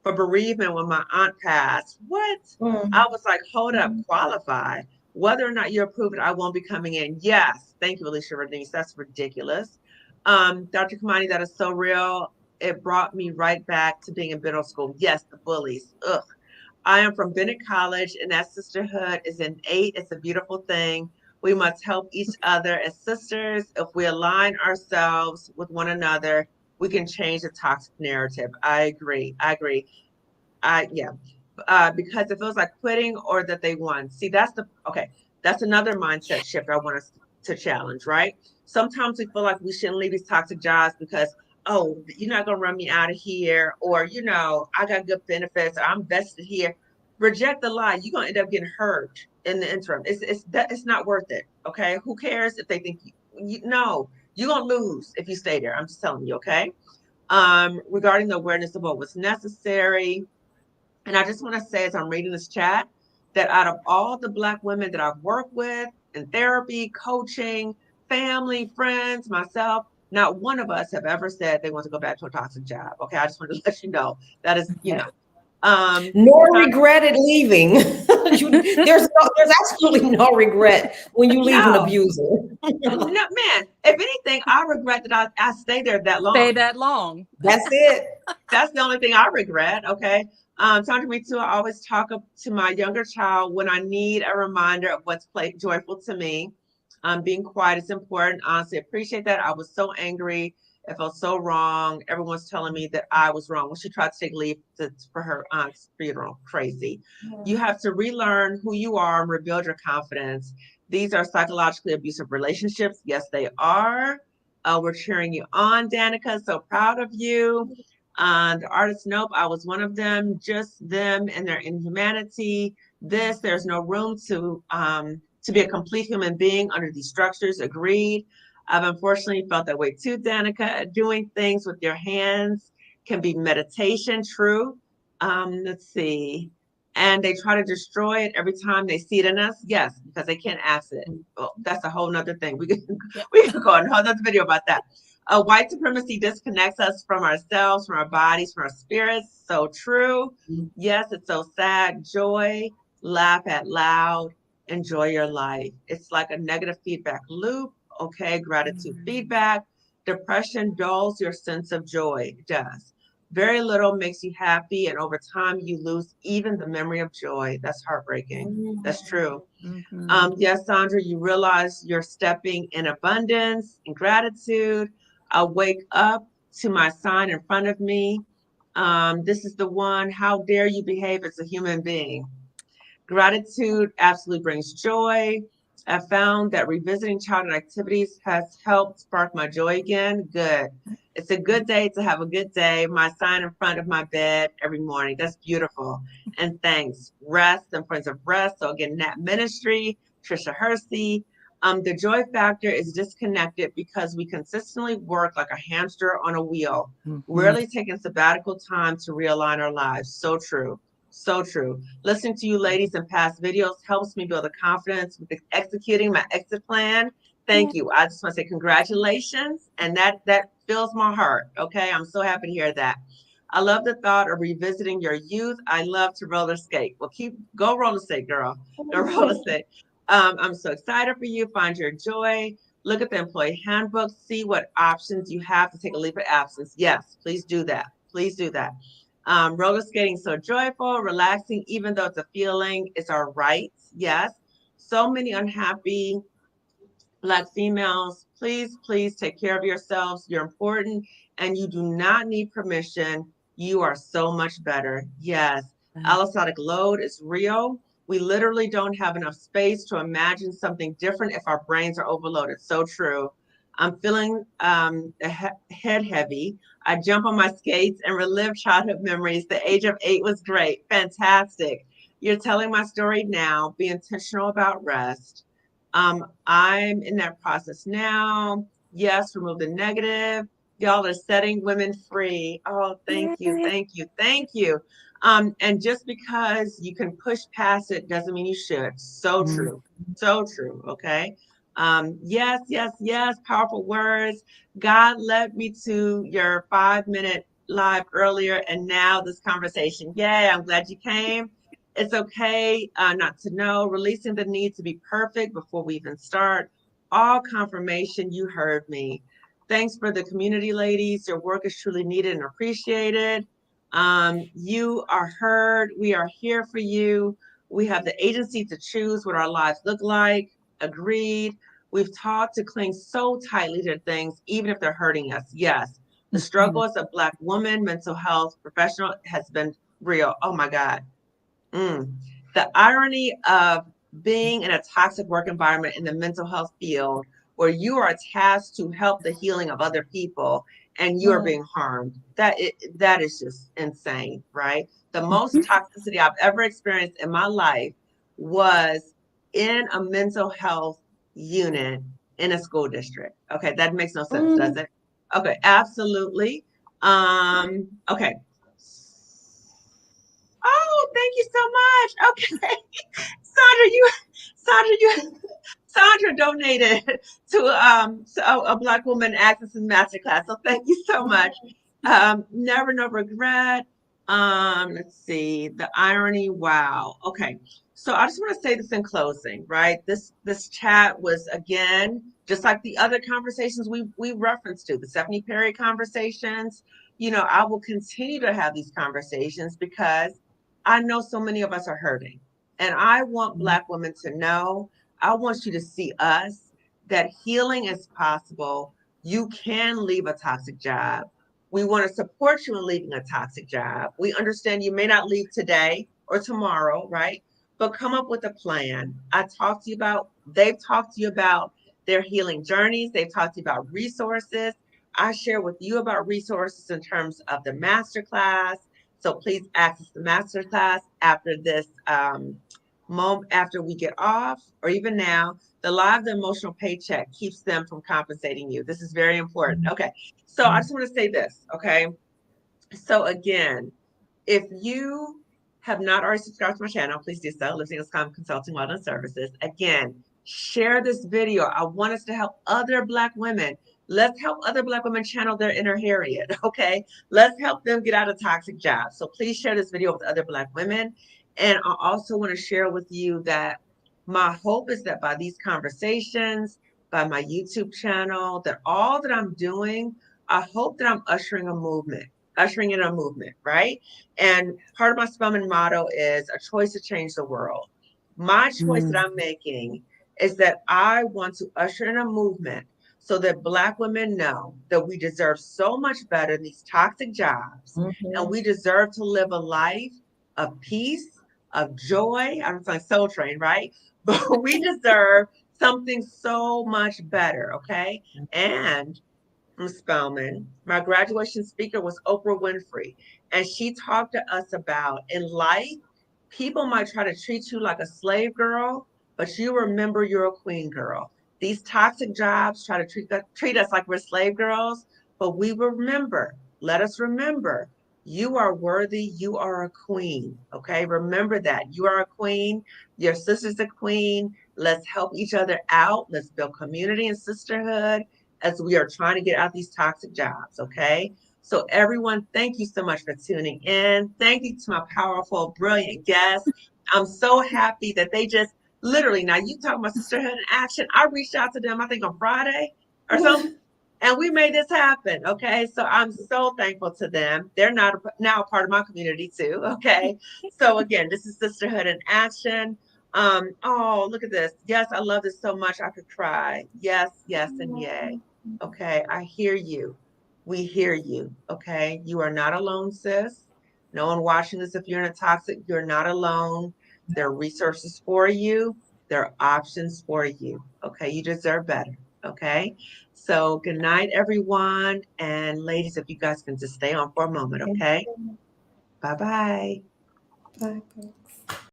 for bereavement when my aunt passed. What? I was like, hold up, qualify. Whether or not you approve it, I won't be coming in. Yes. Thank you, Alicia Vernice. That's ridiculous. Dr. Kamani, that is so real. It brought me right back to being in middle school. Yes, the bullies. Ugh. I am from Bennett College, and that sisterhood is innate. It's a beautiful thing. We must help each other as sisters. If we align ourselves with one another, we can change the toxic narrative. I agree. I agree. Yeah. Because it feels like quitting or that they won. See, okay. That's another mindset shift I want us to challenge, right? Sometimes we feel like we shouldn't leave these toxic jobs because, oh, you're not going to run me out of here, or, I got good benefits, or I'm vested here. Reject the lie. You're going to end up getting hurt in the interim. It's not worth it. Okay. Who cares if they think no, you're going to lose if you stay there. I'm just telling you. Okay. Regarding the awareness of what was necessary, and I just want to say, as I'm reading this chat, that out of all the Black women that I've worked with in therapy, coaching, family, friends, myself, not one of us have ever said they want to go back to a toxic job. Okay, I just wanted to let you know that is, Nor regretted leaving. There's absolutely no regret when you leave an abuser. No, man. If anything, I regret that I stayed there that long. Stay that long. That's it. That's the only thing I regret. Okay. Talking to me too, I always talk to my younger child when I need a reminder of what's joyful to me. Being quiet is important. Honestly, appreciate that. I was so angry. It felt so wrong. Everyone's telling me that I was wrong when she tried to take leave for her aunt's funeral. Crazy. Yeah. You have to relearn who you are and rebuild your confidence. These are psychologically abusive relationships. Yes, they are. We're cheering you on, Danica. So proud of you. The artist, nope, I was one of them, just them and their inhumanity. There's no room to be a complete human being under these structures. Agreed. I've unfortunately felt that way too, Danica. Doing things with your hands can be meditation, true. Let's see. And they try to destroy it every time they see it in us. Yes, because they can't access it. Well, that's a whole nother thing. We could go on a whole nother video about that. White supremacy disconnects us from ourselves, from our bodies, from our spirits. So true. Yes, it's so sad. Joy, laugh out loud, enjoy your life. It's like a negative feedback loop. Okay, gratitude feedback. Depression dulls your sense of joy. It does. Very little makes you happy, and over time you lose even the memory of joy. That's heartbreaking. That's true. Yes, Sandra, you realize you're stepping in abundance and gratitude. I wake up to my sign in front of me. This is the one. How dare you behave as a human being? Gratitude absolutely brings joy. I found that revisiting childhood activities has helped spark my joy again. Good. It's a good day to have a good day. My sign in front of my bed every morning. That's beautiful. And thanks. Rest and Friends of Rest. So again, Nat Ministry, Trisha Hersey. The joy factor is disconnected because we consistently work like a hamster on a wheel, rarely taking sabbatical time to realign our lives. So true. So true. Listening to you ladies in past videos helps me build a confidence with executing my exit plan. Thank you. I just want to say congratulations. And that fills my heart. Okay. I'm so happy to hear that. I love the thought of revisiting your youth. I love to roller skate. Well, go roller skate, girl. Go roller skate. I'm so excited for you. Find your joy. Look at the employee handbook. See what options you have to take a leave of absence. Yes, please do that. Please do that. Roller skating so joyful, relaxing, even though it's a feeling, it's our right. Yes. So many unhappy Black females, please take care of yourselves. You're important and you do not need permission. You are so much better. Yes. Allostatic load is real. We literally don't have enough space to imagine something different if our brains are overloaded. So true. I'm feeling head heavy. I jump on my skates and relive childhood memories. The age of 8 was great. Fantastic. You're telling my story now. Be intentional about rest. I'm in that process now. Yes, remove the negative. Y'all are setting women free. Oh, thank you, thank you, thank you. And just because you can push past it doesn't mean you should. So true. So true. Okay. Yes, yes, yes. Powerful words. God led me to your 5-minute live earlier, and now this conversation. Yay, I'm glad you came. It's okay not to know. Releasing the need to be perfect before we even start. All confirmation, you heard me. Thanks for the community, ladies. Your work is truly needed and appreciated. You are heard. We are here for you. We have the agency to choose what our lives look like. Agreed. We've taught to cling so tightly to things, even if they're hurting us. Yes, the struggle as a Black woman, mental health professional has been real. Oh my God. The irony of being in a toxic work environment in the mental health field where you are tasked to help the healing of other people and you are being harmed. That is just insane, right? The most toxicity I've ever experienced in my life was in a mental health unit in a school district. Okay, that makes no sense, does it? Okay, absolutely. Okay. Oh, thank you so much. Okay. Sandra, Sandra donated to a Black woman access and masterclass. So thank you so much. Never no regret. Let's see, the irony. Wow. Okay. So I just want to say this in closing, right? This chat was again just like the other conversations we referenced to, the Stephanie Perry conversations. I will continue to have these conversations because I know so many of us are hurting. And I want Black women to know, I want you to see us, that healing is possible. You can leave a toxic job. We want to support you in leaving a toxic job. We understand you may not leave today or tomorrow, right? But come up with a plan. They've talked to you about their healing journeys. They've talked to you about resources. I share with you about resources in terms of the masterclass. So please access the masterclass after this moment, after we get off, or even now. The emotional paycheck keeps them from compensating you. This is very important. Okay. So I just want to say this. Okay. So again, if you have not already subscribed to my channel, please do so. Living is Common Consulting Wellness Services. Again, share this video. I want us to help other Black women. Let's help other Black women channel their inner Harriet. Okay. Let's help them get out of toxic jobs. So please share this video with other Black women. And I also want to share with you that my hope is that by these conversations, by my YouTube channel, that all that I'm doing, I hope that I'm ushering in a movement, right? And part of my Spelman motto is a choice to change the world. My choice that I'm making is that I want to usher in a movement so that Black women know that we deserve so much better than these toxic jobs. And we deserve to live a life of peace, of joy. I'm like Soul Train, right? But we deserve something so much better, okay? And Ms. Spellman, my graduation speaker was Oprah Winfrey, and she talked to us about in life, people might try to treat you like a slave girl, but you remember you're a queen girl. These toxic jobs try to treat us like we're slave girls, but we remember, let us remember, you are worthy, you are a queen, okay? Remember that, you are a queen, your sister's a queen, let's help each other out, let's build community and sisterhood, as we are trying to get out these toxic jobs, okay? So everyone, thank you so much for tuning in. Thank you to my powerful, brilliant guests. I'm so happy that they just literally, now you talking about Sisterhood in Action. I reached out to them, I think on Friday or something, and we made this happen, okay? So I'm so thankful to them. They're now a part of my community too, okay? So again, this is Sisterhood in Action. Oh, look at this. Yes, I love this so much. I could cry. Yes, yes, and yay. Okay, I hear you. We hear you. Okay, you are not alone, sis. No one watching this, if you're in a toxic, you're not alone. There are resources for you. There are options for you. Okay, you deserve better. Okay, so good night, everyone. And ladies, if you guys can just stay on for a moment, okay? Bye-bye. Bye, folks.